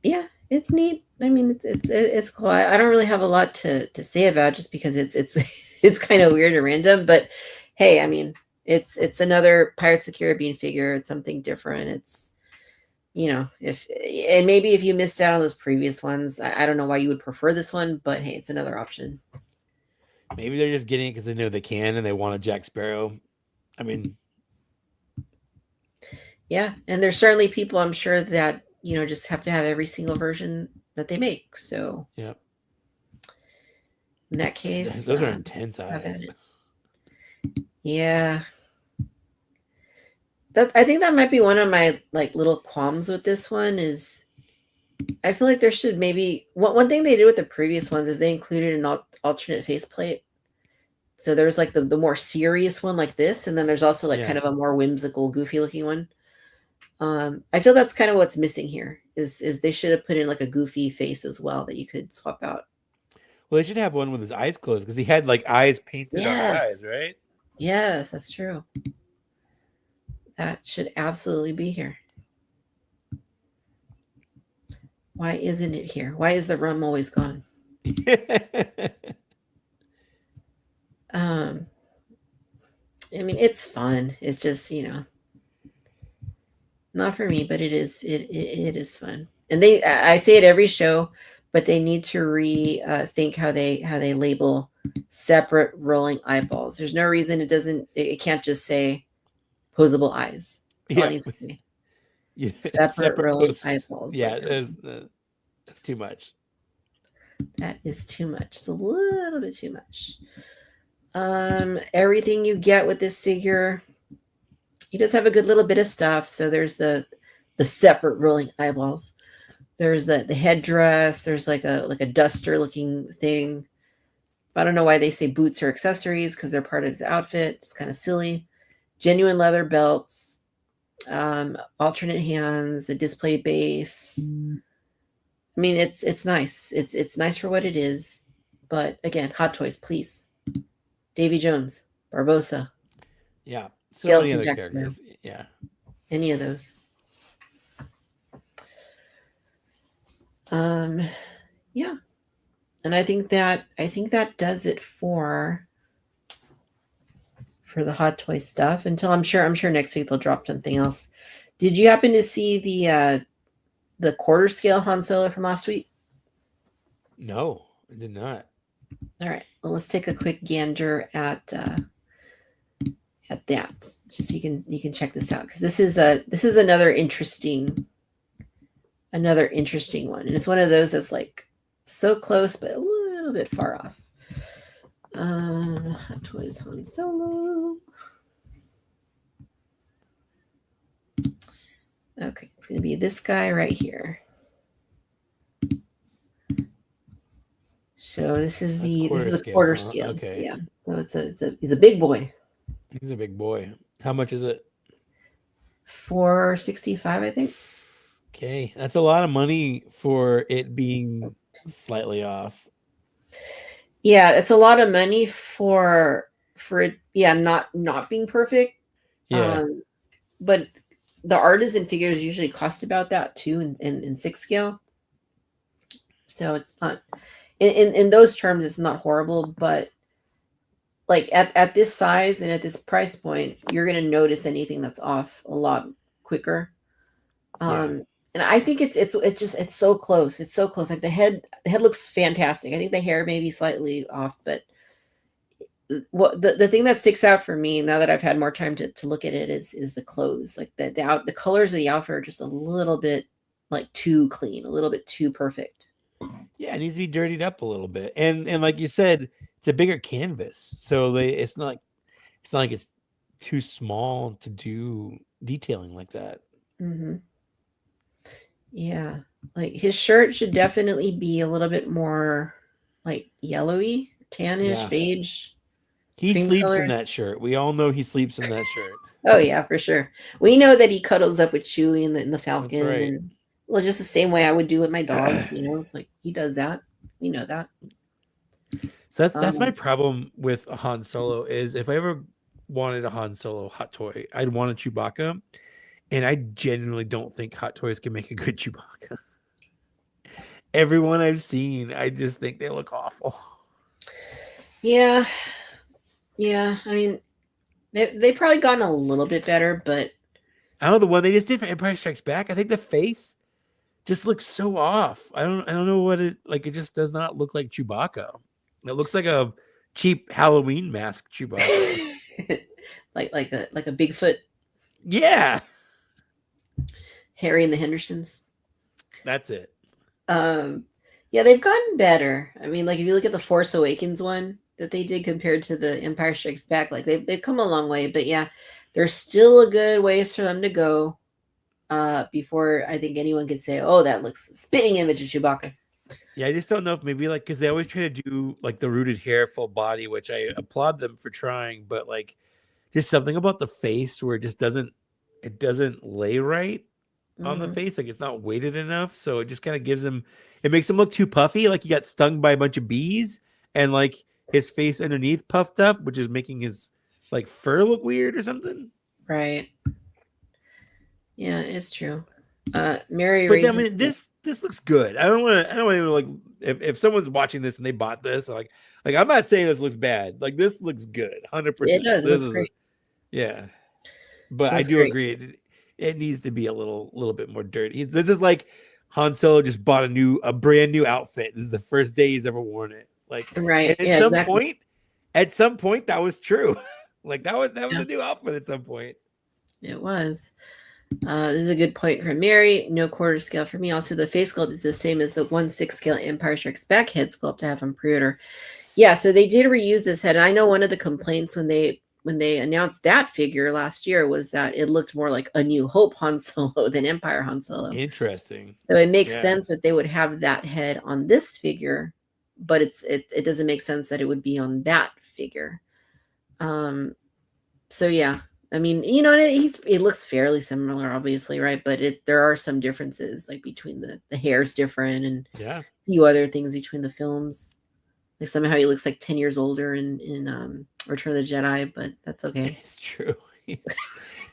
Yeah, it's neat. I mean, it's cool. I don't really have a lot to say about it just because it's kind of weird and random. But hey, I mean, it's another Pirates of the Caribbean figure. It's something different. It's, you know, and maybe if you missed out on those previous ones, I don't know why you would prefer this one, but hey, it's another option. Maybe they're just getting it because they know they can and they want a Jack Sparrow. I mean, yeah, and there's certainly people, I'm sure, that, you know, just have to have every single version that they make. So yeah, in that case, those are intense eyes. Yeah, I think that might be one of my like little qualms with this one is I feel like there should maybe one thing they did with the previous ones is they included an alternate faceplate. So there's like the more serious one like this, and then there's also like Yeah. kind of a more whimsical, goofy looking one. I feel that's kind of what's missing here is they should have put in like a goofy face as well that you could swap out. Well, they should have one with his eyes closed because he had like eyes painted on his eyes, right? Yes, that's true. That should absolutely be here. Why isn't it here? Why is the rum always gone? I mean, it's fun. It's just, not for me, but it is fun. And I say it every show, but they need to rethink how they label separate rolling eyeballs. There's no reason it can't just say posable eyes. That's all it needs to say. Yeah. Separate rolling eyeballs. Yeah, that's too much. That is too much. It's a little bit too much. Everything you get with this figure, he does have a good little bit of stuff. So there's the separate rolling eyeballs. There's the headdress. There's like a duster looking thing. I don't know why they say boots or accessories because they're part of his outfit. It's kind of silly. Genuine leather belts, alternate hands, the display base. I mean, it's nice. It's nice for what it is. But again, Hot Toys, please. Davy Jones, Barbosa. Yeah. So Skeleton many other Jackson. characters. Yeah. Any of those. Yeah. And I think that does it for the Hot Toy stuff until I'm sure next week they'll drop something else. Did you happen to see the quarter scale Han Solo from last week? No, I did not. All right. Well, let's take a quick gander at that, just so you can check this out because this is another interesting one, and it's one of those that's like so close but a little bit far off. Hot Toys Han Solo. Okay, it's gonna be this guy right here. So this is the quarter scale. Okay. Yeah. So he's a big boy. He's a big boy. How much is it? $465, I think. Okay, that's a lot of money for it being slightly off. Yeah, it's a lot of money for it. Yeah, not being perfect. Yeah. But the artisan figures usually cost about that too in 6 scale. So it's not in those terms, it's not horrible, but like at this size and at this price point, you're gonna notice anything that's off a lot quicker. And I think it's so close. It's so close. Like the head looks fantastic. I think the hair may be slightly off, but what the thing that sticks out for me now that I've had more time to look at it is the clothes. Like the colors of the outfit are just a little bit like too clean, a little bit too perfect. Yeah, it needs to be dirtied up a little bit. And like you said, it's a bigger canvas. So it's not like it's too small to do detailing like that. Mm-hmm. Yeah. Like his shirt should definitely be a little bit more like yellowy, tannish, beige. He sleeps in that shirt. We all know he sleeps in that shirt. Oh yeah, for sure. We know that he cuddles up with Chewie in the Falcon. That's right. And well, just the same way I would do with my dog. It's like he does that. We know that. So that's my problem with a Han Solo is if I ever wanted a Han Solo Hot Toy, I'd want a Chewbacca. And I genuinely don't think Hot Toys can make a good Chewbacca. Everyone I've seen, I just think they look awful. Yeah. Yeah. I mean, they've probably gotten a little bit better, but I don't know, the one they just did for Empire Strikes Back, I think the face just looks so off. I don't know what it just does not look like Chewbacca. It looks like a cheap Halloween mask Chewbacca. like a Bigfoot. Yeah. Harry and the Hendersons. That's it. Yeah, they've gotten better. I mean, like if you look at the Force Awakens one that they did compared to the Empire Strikes Back, like they've come a long way. But yeah, there's still a good ways for them to go before I think anyone could say, "Oh, that looks spitting image of Chewbacca." Yeah, I just don't know if maybe like because they always try to do like the rooted hair full body, which I applaud them for trying, but like just something about the face where it doesn't lay right on the face, like it's not weighted enough, so it just kind of it makes him look too puffy, like he got stung by a bunch of bees, and like his face underneath puffed up, which is making his like fur look weird or something. Right. Yeah, it's true. Mary But I raises. mean, this looks good. I don't want to like if someone's watching this and they bought this, like I'm not saying this looks bad. Like this looks good, 100%. It does. It This looks is great. yeah. But I Looks do great. agree it needs to be a little bit more dirty. This is like Han Solo just bought a brand new outfit. This is the first day he's ever worn it. Like Right. and Yeah, exactly. at some point that was true. Like that was a new outfit at some point. It was. This is a good point from Mary. No quarter scale for me. Also, the face sculpt is the same as the 1/6 scale Empire Strikes Back head sculpt I have on pre-order. Yeah, so they did reuse this head. And I know one of the complaints when they announced that figure last year was that it looked more like A New Hope Han Solo than Empire Han Solo. Interesting. So it makes sense that they would have that head on this figure, but it doesn't make sense that it would be on that figure. So yeah, I mean, you know, it looks fairly similar, obviously, right? But there are some differences, like between the hair's different and a few other things between the films. Like somehow he looks like 10 years older in Return of the Jedi, but that's okay. It's true.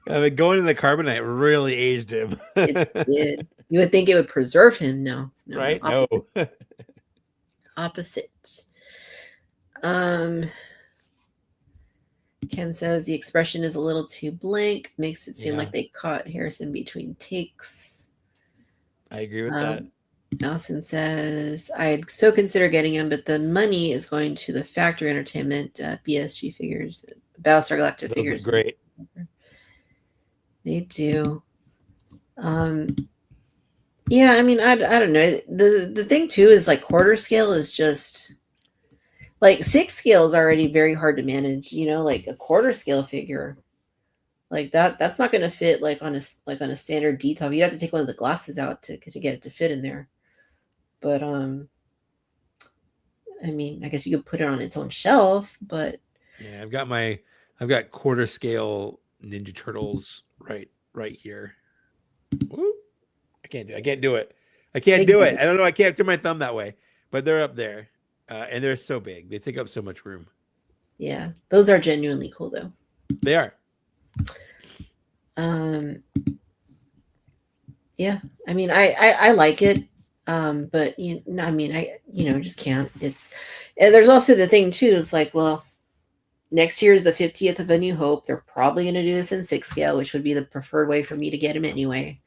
I mean, going to the carbonite really aged him. It did. You would think it would preserve him. No, Right? opposite. No. Opposite. Ken says the expression is a little too blank, makes it seem like they caught Harrison between takes. I agree with that. Allison says, I'd so consider getting him, but the money is going to the Factory Entertainment BSG figures, Battlestar Galactica figures. Those are great. They do. Yeah, I mean, I don't know. The thing too is like quarter scale is just like 6 scale is already very hard to manage, you know, like a quarter scale figure. Like that's not going to fit like on a standard detail. You'd have to take one of the glasses out to get it to fit in there. But I mean, I guess you could put it on its own shelf, but yeah, I've got quarter scale Ninja Turtles right here. Woo. I can't do it. I can't do it. I don't know. I can't turn my thumb that way, but they're up there, and they're so big. They take up so much room. Yeah, those are genuinely cool, though. They are. Yeah, I mean, I like it, but I mean, I just can't. And there's also the thing too. It's like, well, next year is the 50th of A New Hope. They're probably going to do this in 6 scale, which would be the preferred way for me to get him anyway.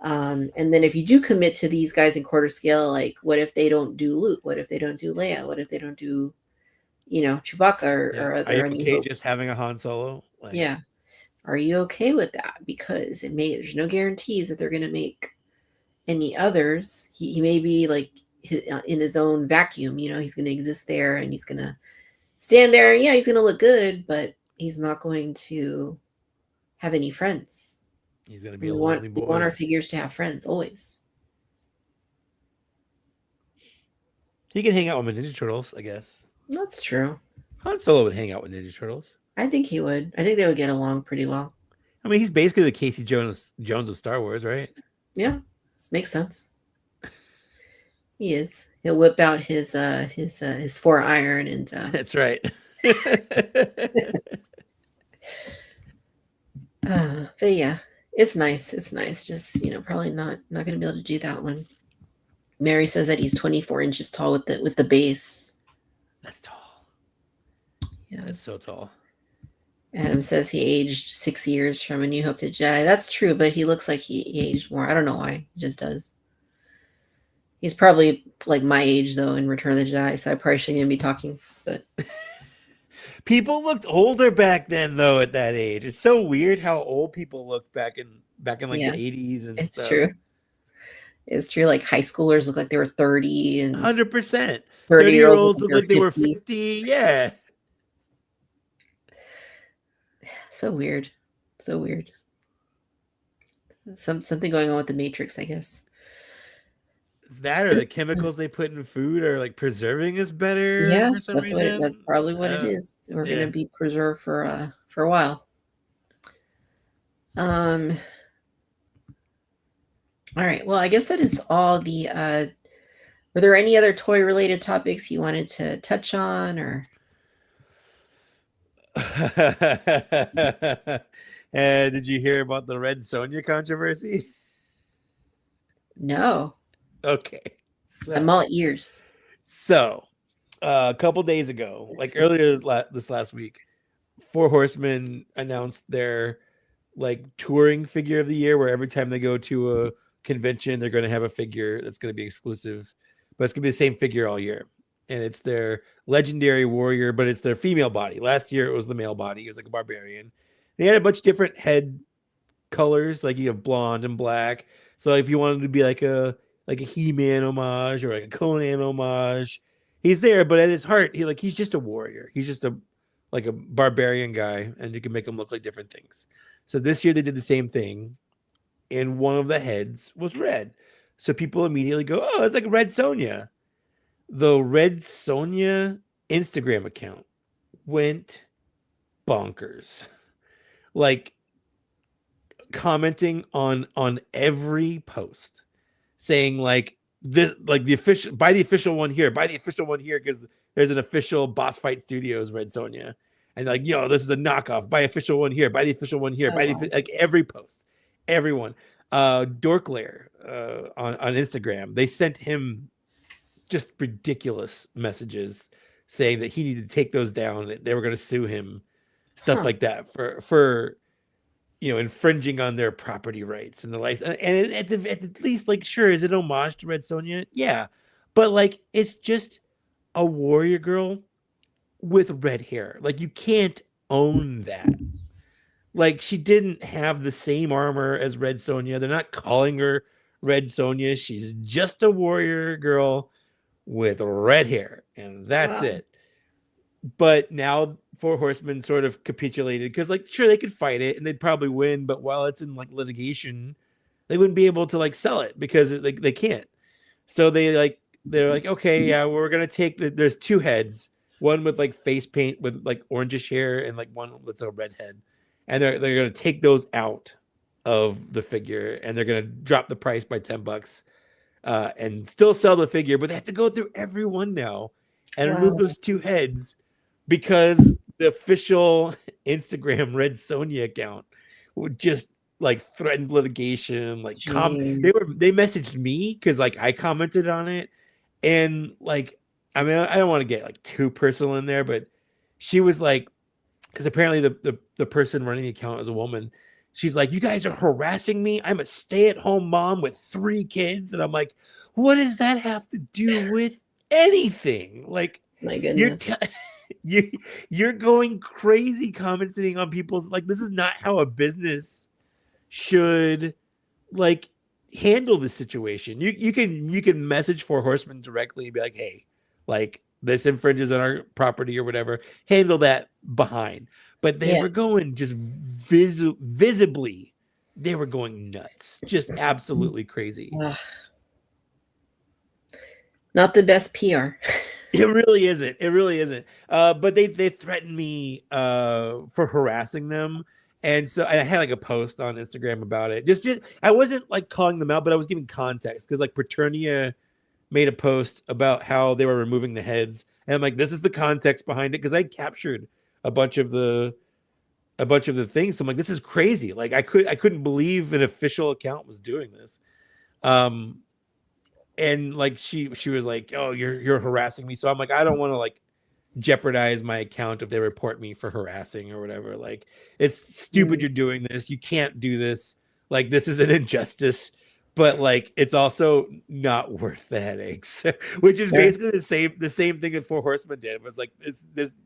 And then if you do commit to these guys in quarter scale, like what if they don't do Luke? What if they don't do Leia? What if they don't do, Chewbacca or other? Are you okay just having a Han Solo? Yeah. Are you okay with that? Because there's no guarantees that they're going to make any others. He may be like in his own vacuum, he's going to exist there and he's going to stand there. And yeah, he's going to look good, but he's not going to have any friends. He's going to be a lonely boy. We want our figures to have friends always. He can hang out with Ninja Turtles, I guess. That's true. Han Solo would hang out with Ninja Turtles. I think he would. I think they would get along pretty well. I mean, he's basically the Casey Jones of Star Wars, right? Yeah, makes sense. He is. He'll whip out his 4 iron and. That's right. But yeah, it's nice. It's nice. Just probably not going to be able to do that one. Mary says that he's 24 inches tall with the base. That's tall. Yeah, that's so tall. Adam says he aged 6 years from A New Hope to Jedi. That's true, but he looks like he aged more. I don't know why. He just does. He's probably like my age though in Return of the Jedi, so I probably shouldn't even be talking. But people looked older back then though at that age. It's so weird how old people looked back in like the 80s and it's stuff. True. It's true. Like high schoolers look like they were 30 and 100%. 30-year-olds look like they were 50. Yeah. So weird. So weird. Something going on with the Matrix, I guess. That or the chemicals they put in food are like preserving us better Yeah, for some reason. that's probably what it is. We're gonna be preserved for a while. All right. Well, I guess that is all the were there any other toy related topics you wanted to touch on or Did you hear about the Red Sonja controversy? no? Okay. I'm all ears. So, a couple days ago, like earlier this last week, Four Horsemen announced their like touring figure of the year, where every time they go to a convention, they're going to have a figure that's going to be exclusive, but it's going to be the same figure all year. And it's their legendary warrior, but it's their female body. Last year, it was the male body. It was like a barbarian. They had a bunch of different head colors, like you have blonde and black. So if you wanted to be like a He-Man homage or like a Conan homage, he's there. But at his heart, he's just a warrior. He's just a barbarian guy, and you can make him look like different things. So this year they did the same thing, and one of the heads was red. So people immediately go, "Oh, it's like Red Sonja." The Red Sonja Instagram account went bonkers, like commenting on every post, saying like this, like the official one here, because there's an official Boss Fight Studios Red Sonja, and like, this is a knockoff. Buy official one here. Buy the official one here. Like every post, everyone. Dorklair on Instagram, they sent him just ridiculous messages saying that he needed to take those down. That they were going to sue him, stuff like that for infringing on their property rights and the license. And at the least, like, sure, is it homage to Red Sonja? Yeah, but like, it's just a warrior girl with red hair. Like, you can't own that. Like, she didn't have the same armor as Red Sonja. They're not calling her Red Sonja. She's just a warrior girl with red hair, and that's it. But now Four Horsemen sort of capitulated because, like, sure, they could fight it and they'd probably win, but while it's in like litigation, they wouldn't be able to like sell it because they can't. So they're like, okay, yeah, we're gonna take there's two heads, one with like face paint with like orangish hair and like one that's a red head, and they're gonna take those out of the figure and they're gonna drop the price by $10 and still sell the figure, but they have to go through everyone now and remove those two heads because the official Instagram Red Sonja account would just like threaten litigation. Like they messaged me because like I commented on it, and like, I mean, I don't want to get like too personal in there, but she was like, because apparently the person running the account is a woman. She's like, "You guys are harassing me. I'm a stay-at-home mom with 3 kids." And I'm like, what does that have to do with anything? Like, my goodness. You're going crazy commenting on people's, like, this is not how a business should like handle this situation. You can message Four Horsemen directly and be like, "Hey, like, this infringes on our property or whatever. Handle that behind." But they were going just visibly, they were going nuts, just absolutely crazy. Not the best PR. It really isn't. It really isn't. But they threatened me for harassing them. And so I had like a post on Instagram about it. Just I wasn't like calling them out, but I was giving context because like Preternia made a post about how they were removing the heads. And I'm like, this is the context behind it, because I captured a bunch of the things. So I'm like, this is crazy. Like, I couldn't believe an official account was doing this. And like she was like, "Oh, you're harassing me." So I'm like, I don't want to like jeopardize my account if they report me for harassing or whatever. Like, it's stupid you're doing this. You can't do this. Like, this is an injustice, but like, it's also not worth the headaches. Which is basically the same thing that Four Horsemen did. It was like, this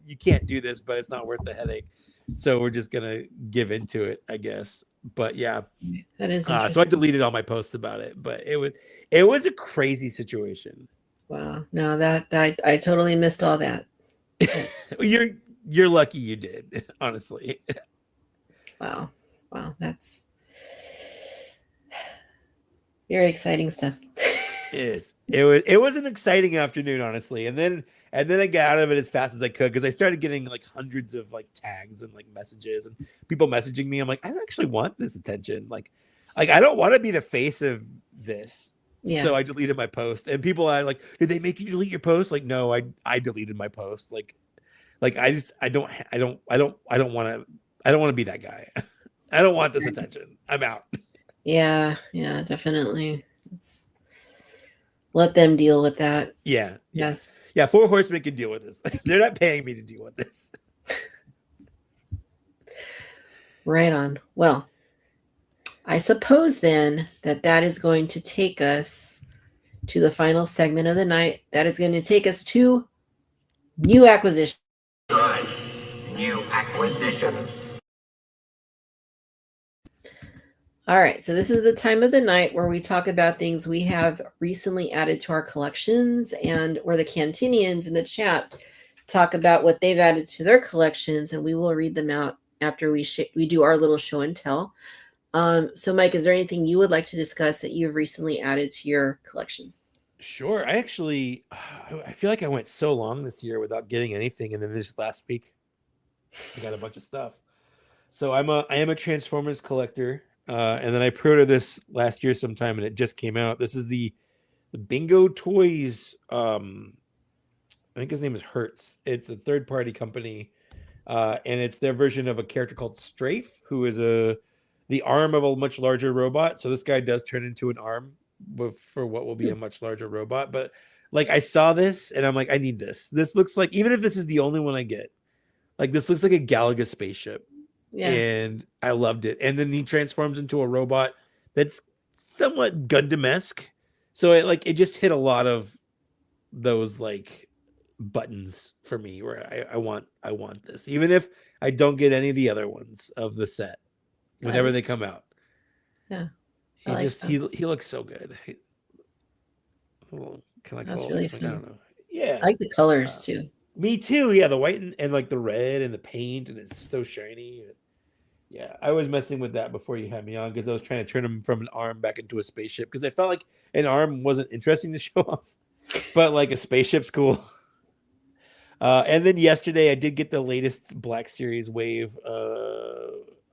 you can't do this, but it's not worth the headache. So we're just gonna give into it, I guess. But yeah, that is so I deleted all my posts about it. But it was a crazy situation. Wow, no, that I totally missed all that. You're lucky you did, honestly. Wow, that's very exciting stuff. It is. it was an exciting afternoon, honestly. And then I got out of it as fast as I could because I started getting like hundreds of like tags and like messages and people messaging me. I'm like, I don't actually want this attention. Like I don't want to be the face of this. Yeah. So I deleted my post. And people are like, did they make you delete your post? Like, no, I deleted my post. Like I don't want to be that guy. I don't want this attention. I'm out. Yeah, definitely. Let them deal with that. Yeah. Yes. Yeah, Four Horsemen can deal with this. They're not paying me to deal with this. Right on. Well, I suppose then that is going to take us to the final segment of the night. That is going to take us to new acquisitions. New acquisitions. All right, so this is the time of the night where we talk about things we have recently added to our collections, and where the Cantinians in the chat talk about what they've added to their collections, and we will read them out after we do our little show and tell. So, Mike, is there anything you would like to discuss that you've recently added to your collection? Sure. I feel like I went so long this year without getting anything, and then this last week, I got a bunch of stuff. So I am a Transformers collector. And then I pre-ordered this last year sometime, and it just came out. This is the Bingo Toys. I think his name is Hertz. It's a third-party company, and it's their version of a character called Strafe, who is the arm of a much larger robot. So this guy does turn into an arm for what will be a much larger robot. But like I saw this, and I'm like, I need this. This looks like, even if this is the only one I get, like this looks like a Galaga spaceship. Yeah. And I loved it. And then he transforms into a robot that's somewhat Gundam-esque. So it just hit a lot of those like buttons for me where I want this, even if I don't get any of the other ones of the set whenever they come out. Yeah. He looks so good. That's really fun. I don't know. Yeah. I like the colors too. Me too. Yeah, the white and like the red and the paint, and it's so shiny. Yeah, I was messing with that before you had me on because I was trying to turn him from an arm back into a spaceship because I felt like an arm wasn't interesting to show off, but like a spaceship's cool. And then yesterday I did get the latest Black Series wave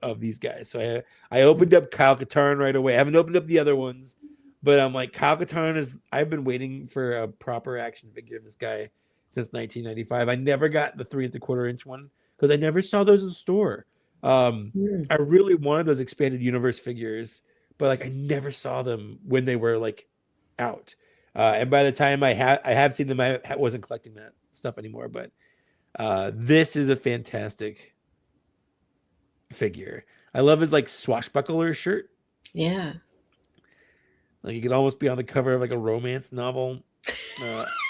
of these guys. So I opened up Kyle Katarn right away. I haven't opened up the other ones, but I'm like, Kyle Katarn I've been waiting for a proper action figure of this guy since 1995. I never got the 3 3/4 inch one because I never saw those in the store. I really wanted those expanded universe figures, but like I never saw them when they were like out. And by the time I have seen them, I wasn't collecting that stuff anymore. But this is a fantastic figure. I love his like swashbuckler shirt. Yeah, like you could almost be on the cover of like a romance novel.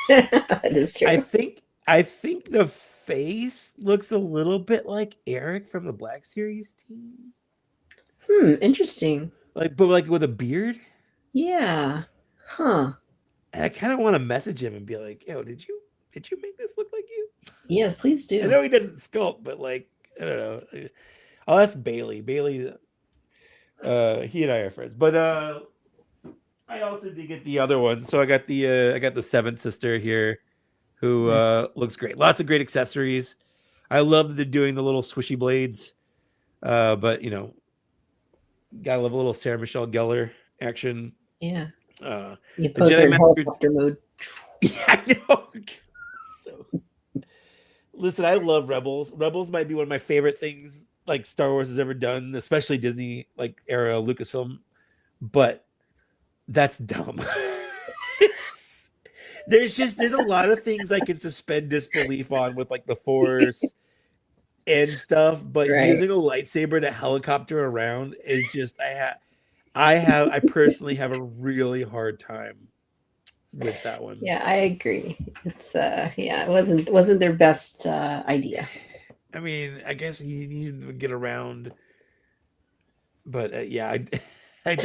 That is true. I think the face looks a little bit like Eric from the Black Series team. Interesting. But like with a beard. Yeah. Huh. And I kind of want to message him and be like, "Yo, did you make this look like you?" Yes, please do. I know he doesn't sculpt, but like I don't know. Oh, that's Bailey. Bailey. He and I are friends, but I also did get the other one. So I got the seventh sister here, who looks great. Lots of great accessories. I love that they're doing the little swishy blades. But you know, gotta love a little Sarah Michelle Gellar action. Yeah. You pose her in helicopter mode. Yeah, I know. So, listen, I love Rebels. Rebels might be one of my favorite things like Star Wars has ever done, especially Disney like era Lucasfilm. But that's dumb. There's a lot of things I can suspend disbelief on with like the Force and stuff, but using a lightsaber to helicopter around is just I personally have a really hard time with that one. Yeah, I agree. It's it wasn't their best idea. I mean, I guess you need to get around, but I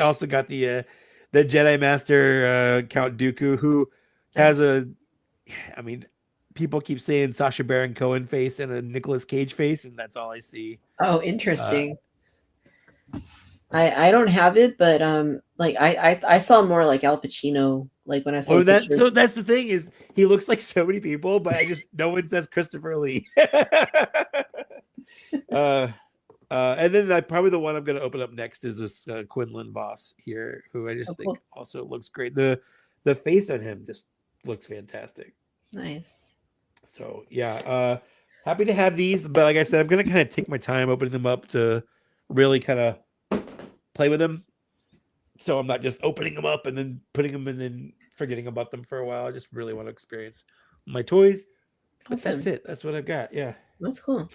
also got the Jedi Master Count Dooku, who has people keep saying Sacha Baron Cohen face and a Nicolas Cage face, and that's all I see. Oh, interesting. I don't have it, but like I saw more like Al Pacino Like when I saw Oh, the pictures. so that's the thing is he looks like so many people, but no one says Christopher Lee. And then probably the one I'm going to open up next is this Quinlan Voss here, who I just think also looks great. The face on him just looks fantastic. Nice. So yeah, happy to have these, but like I said, I'm going to kind of take my time opening them up to really kind of play with them. So I'm not just opening them up and then putting them and then forgetting about them for a while. I just really want to experience my toys. But Awesome. that's it. That's what I've got. Yeah. That's cool.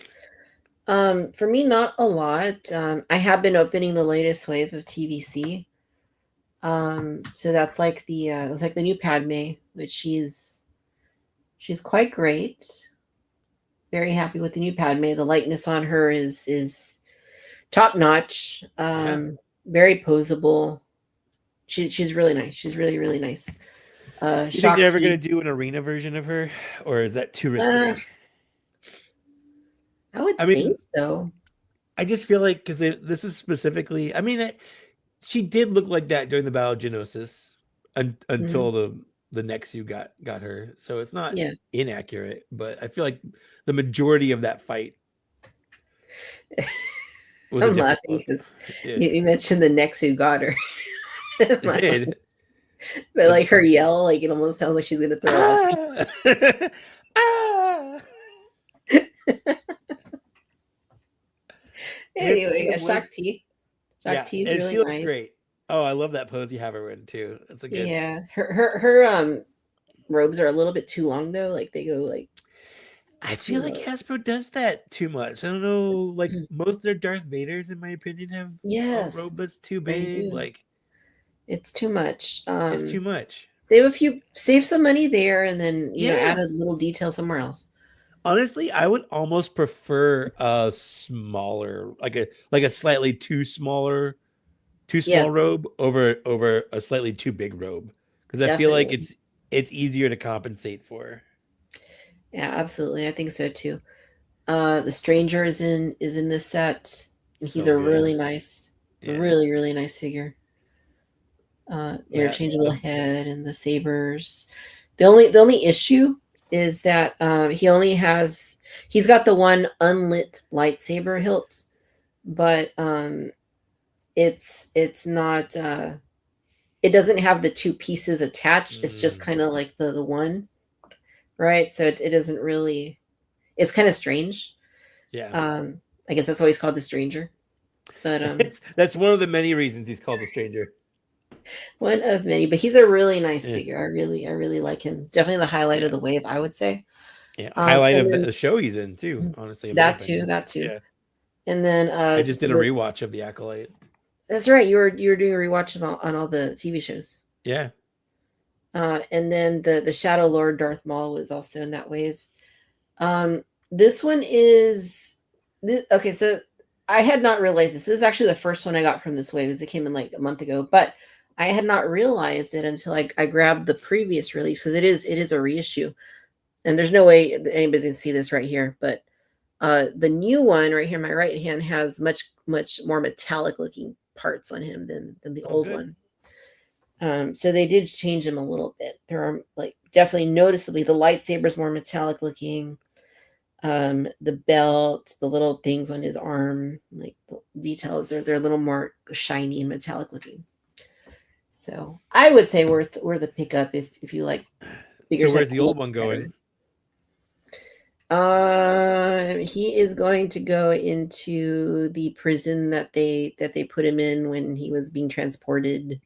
For me, not a lot. I have been opening the latest wave of TVC. So that's like the new Padme, which she's quite great. Very happy with the new Padme. The lightness on her is top notch. Very posable. She's really nice. She's really, really nice. You think they're ever going to do an arena version of her, or is that too risky? I would think so. I just feel like because this is specifically. I mean, she did look like that during the Battle of Geonosis until the Nexu got her. So it's not inaccurate, but I feel like the majority of that fight. I'm laughing because you mentioned the Nexu got her. It did. But like her yell, like it almost sounds like she's gonna throw up. Anyway, Shakti. Shakti is really she looks nice. Great. Oh, I love that pose you have her in too. That's a good. Yeah, her robes are a little bit too long though. Like they go like. I feel like Hasbro does that too much. I don't know. Like most of their Darth Vaders, in my opinion, have a robe that's too big. Like it's too much. It's too much. Save some money there, and then you know add a little detail somewhere else. Honestly, I would almost prefer a smaller, like a slightly too small robe over a slightly too big robe, because I feel like it's easier to compensate for. Yeah, absolutely. I think so too. The Stranger is in this set. He's a really nice, really, really nice figure. Interchangeable head and the sabers. The only issue is that he's got the one unlit lightsaber hilt, but it's not it doesn't have the two pieces attached. It's just kind of like the one, right? So it doesn't really, it's kind of strange. I guess that's why he's called the Stranger, but that's one of the many reasons he's called the Stranger. One of many, but he's a really nice figure. I really like him. Definitely the highlight of the wave, I would say. Yeah, highlight of the show he's in too. Honestly, that too. Yeah. And then I just did a rewatch of The Acolyte. That's right. You were doing a rewatch on all the TV shows. Yeah. And then the Shadow Lord Darth Maul was also in that wave. This one is okay. So I had not realized this. This is actually the first one I got from this wave, as it came in like a month ago, but I had not realized it until I grabbed the previous release, because it is a reissue, and there's no way anybody's gonna see this right here. But the new one right here, my right hand, has much more metallic looking parts on him than the old one. So they did change him a little bit. There are like definitely noticeably the lightsaber's more metallic looking. The belt, the little things on his arm, like the details, they're a little more shiny and metallic looking. So I would say worth a pickup if you like bigger. So where's the old one going? He is going to go into the prison that they put him in when he was being transported.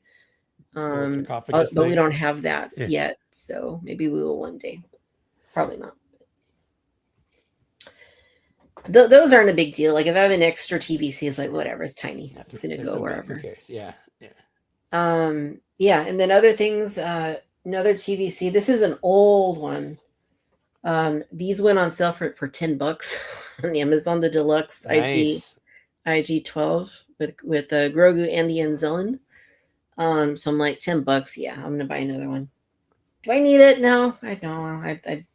But we don't have that yet, so maybe we will one day. Probably not. Those aren't a big deal. Like if I have an extra TVC, it's like whatever, it's tiny. It's gonna go wherever. Who cares? Yeah. And then other things, another TVC. This is an old one. These went on sale for $10 on Amazon, the deluxe IG 12 with Grogu and the Anzellan. So I'm like $10. Yeah, I'm gonna buy another one. Do I need it? No, I don't. I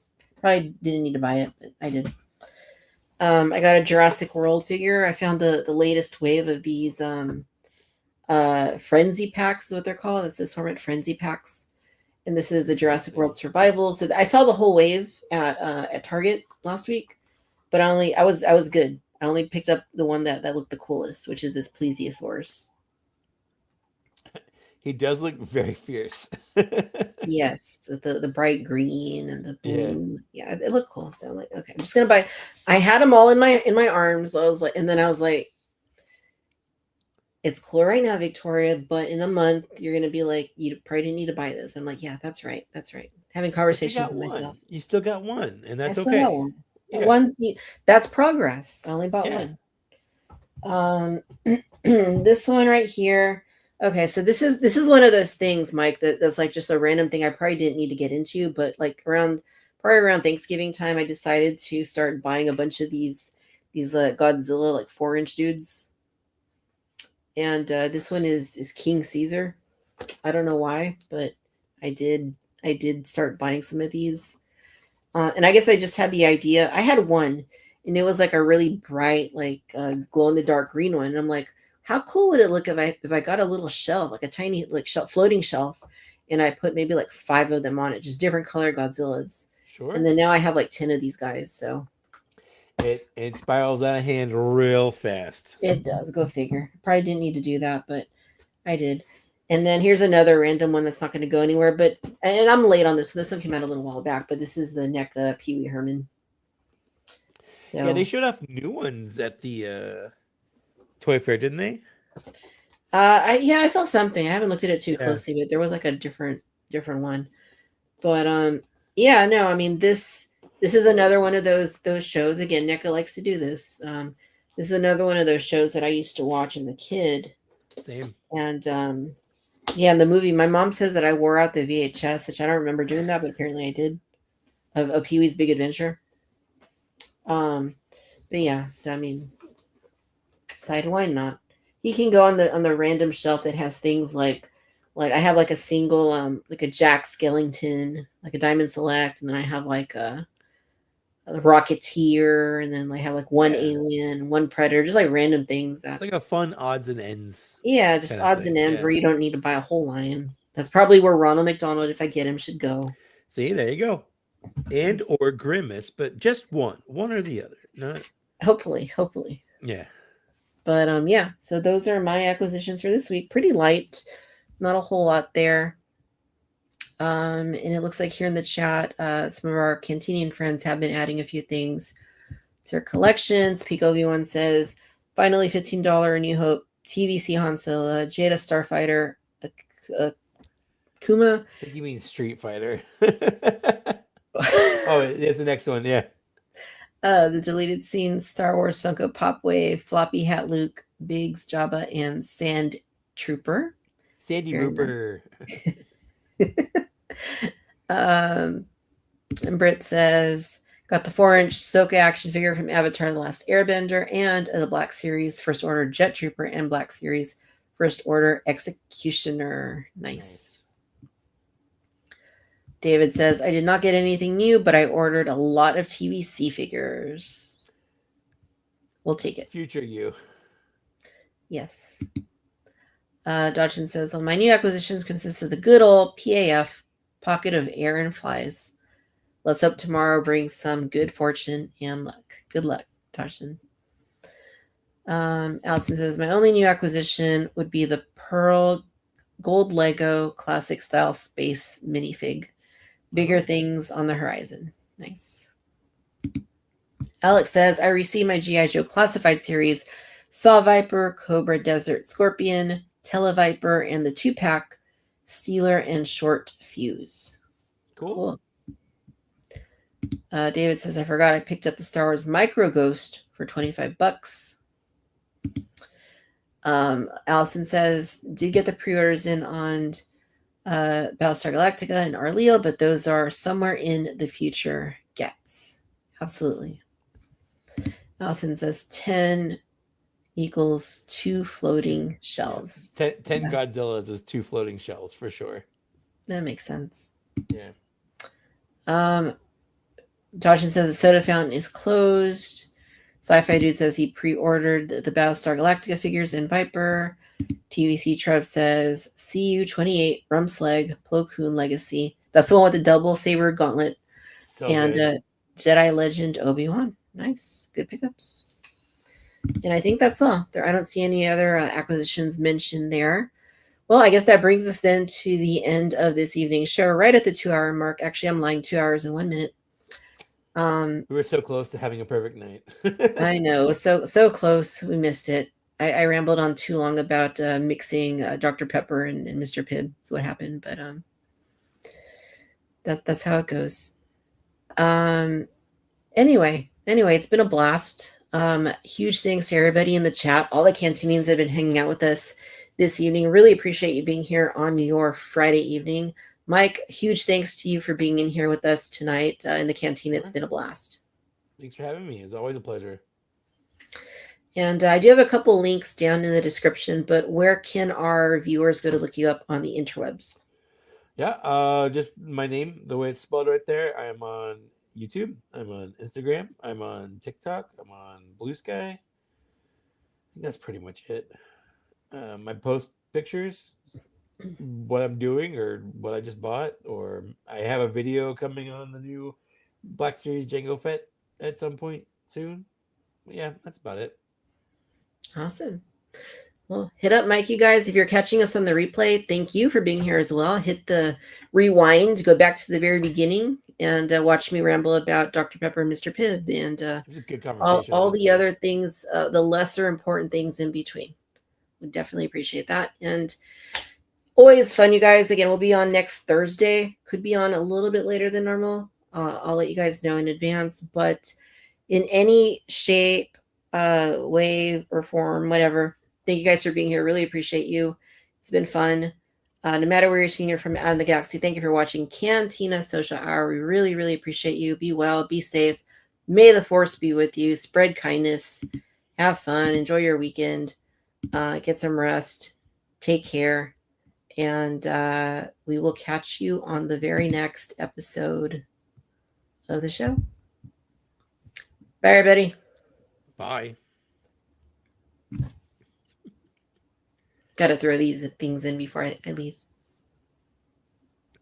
probably didn't need to buy it, but I did. I got a Jurassic World figure. I found the latest wave of these frenzy packs is what they're called. It's assortment frenzy packs. and this is the Jurassic World Survival. So I saw the whole wave at Target last week, but I was good. I only picked up the one that looked the coolest, which is this Plesiosaurus. He does look very fierce. Yes, the bright green and the blue. Yeah, it looked cool. So I'm like, okay, I'm just gonna buy. I had them all in my arms. I was like, and then I was like, it's cool right now, Victoria, but in a month you're gonna be like, you probably didn't need to buy this. I'm like, yeah, that's right. Having conversations with myself. You still got one, and that's I still okay. got one. Yeah. That's progress. I only bought one. This one right here. Okay, so this is one of those things, Mike, that's like just a random thing I probably didn't need to get into, but like probably around Thanksgiving time, I decided to start buying a bunch of these Godzilla like 4-inch dudes. And this one is King Caesar. I don't know why, but I did start buying some of these. And I guess I just had the idea. I had one, and it was like a really bright, like glow in the dark green one. And I'm like, how cool would it look if I got a little shelf, like a tiny like floating shelf, and I put maybe like 5 of them on it, just different color Godzillas. Sure. And then now I have like 10 of these guys. So it spirals out of hand real fast. It does. Go figure. Probably didn't need to do that, but I did. And then here's another random one that's not going to go anywhere. And I'm late on this. So this one came out a little while back, but this is the NECA Pee Wee Herman. So yeah, they showed off new ones at the Toy Fair, didn't they? I saw something. I haven't looked at it too closely, but there was like a different one. But yeah, no, I mean this is another one of those shows. Again, NECA likes to do this. This is another one of those shows that I used to watch as a kid. Same. And in the movie, my mom says that I wore out the VHS, which I don't remember doing that, but apparently I did, of Pee-wee's Big Adventure. But yeah, so I mean, decide why not? He can go on the random shelf that has things like I have like a single like a Jack Skellington, like a Diamond Select, and then I have like a Rocketeer, and then I have like one Alien, one Predator, just like random things that like a fun odds and ends. Yeah, just odds and ends where you don't need to buy a whole line. That's probably where Ronald McDonald, if I get him, should go. See, there you go. And or Grimace, but just one or the other. Not hopefully. Yeah. But yeah, so those are my acquisitions for this week. Pretty light, not a whole lot there. And it looks like here in the chat, some of our Cantinian friends have been adding a few things to their collections. Pico V1 says, finally $15 A New Hope, TVC Han Solo, Jada Starfighter, Kuma. I think you mean Street Fighter. Oh, it's the next one, yeah. The deleted scene, Star Wars Funko Pop Wave, Floppy Hat Luke, Biggs, Jabba, and Sand Trooper. Sandy Rooper. And Britt says, got the 4-inch Soka action figure from Avatar The Last Airbender and the Black Series First Order Jet Trooper and Black Series First Order Executioner. Nice. David says, I did not get anything new, but I ordered a lot of TVC figures. We'll take it. Future you. Yes. Dodson says, well, my new acquisitions consist of the good old PAF pocket of air and flies. Let's hope tomorrow brings some good fortune and luck. Good luck, Dodson. Allison says, my only new acquisition would be the Pearl Gold Lego Classic Style Space minifig. Bigger things on the horizon. Nice. Alex says, I received my G.I. Joe Classified series, Saw Viper, Cobra Desert Scorpion, Televiper, and the 2-pack Steeler and Short Fuse. Cool. David says, I forgot I picked up the Star Wars Micro Ghost for $25. Allison says, did get the pre-orders in on Battlestar Galactica and Arleo, but those are somewhere in the future gets. Absolutely. Allison says 10 equals 2 floating shelves. 10 Godzillas is 2 floating shelves for sure. That makes sense. Yeah. Dodson says the soda fountain is closed. Sci-Fi Dude says he pre-ordered the Battlestar Galactica figures in Viper. TVC Trev says, CU28, Rumslag, Plo Koon Legacy. That's the one with the double saber gauntlet. So and good. Jedi Legend Obi-Wan. Nice. Good pickups. And I think that's all. I don't see any other acquisitions mentioned there. Well, I guess that brings us then to the end of this evening's show, right at the 2-hour mark. Actually, I'm lying, 2 hours and 1 minute. We were so close to having a perfect night. I know. So close. We missed it. I rambled on too long about mixing Dr. Pepper and Mr. Pibb. That's what happened. But that's how it goes. Anyway, it's been a blast. Huge thanks to everybody in the chat, all the Cantinians that have been hanging out with us this evening. Really appreciate you being here on your Friday evening. Mike, huge thanks to you for being in here with us tonight in the Cantina. It's been a blast. Thanks for having me. It's always a pleasure. And I do have a couple links down in the description, but where can our viewers go to look you up on the interwebs? Yeah, just my name, the way it's spelled right there. I am on YouTube. I'm on Instagram. I'm on TikTok. I'm on Blue Sky. I think that's pretty much it. I post pictures, what I'm doing or what I just bought, or I have a video coming on the new Black Series Jango Fett at some point soon. Yeah, that's about it. Awesome. Well, hit up Mike, you guys. If you're catching us on the replay, thank you for being here as well. Hit the rewind, go back to the very beginning, and watch me ramble about Dr. Pepper and Mr. Pibb and It was a good conversation. all the other things, the lesser important things in between. We definitely appreciate that. And always fun, you guys. Again, we'll be on next Thursday. Could be on a little bit later than normal. I'll let you guys know in advance. But in any shape, way, or form, whatever, thank you guys for being here. Really appreciate you. It's been fun. No matter where you're seeing it from out in the galaxy, thank you for watching Cantina Social Hour. We really, really appreciate you. Be well, be safe. May the force be with you. Spread kindness. Have fun. Enjoy your weekend. Get some rest. Take care. And we will catch you on the very next episode of the show. Bye, everybody. Bye. Got to throw these things in before I leave.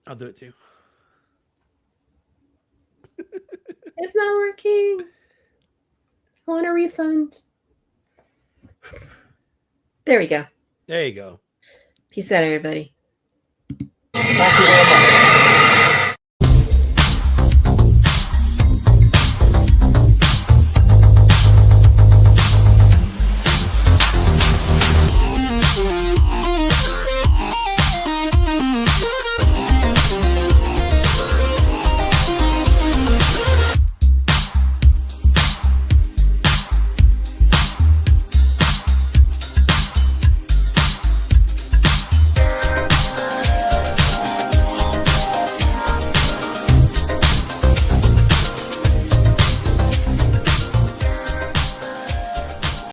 I'll do it too. It's not working. I want a refund. There we go. There you go. Peace out, everybody. Thank you very much.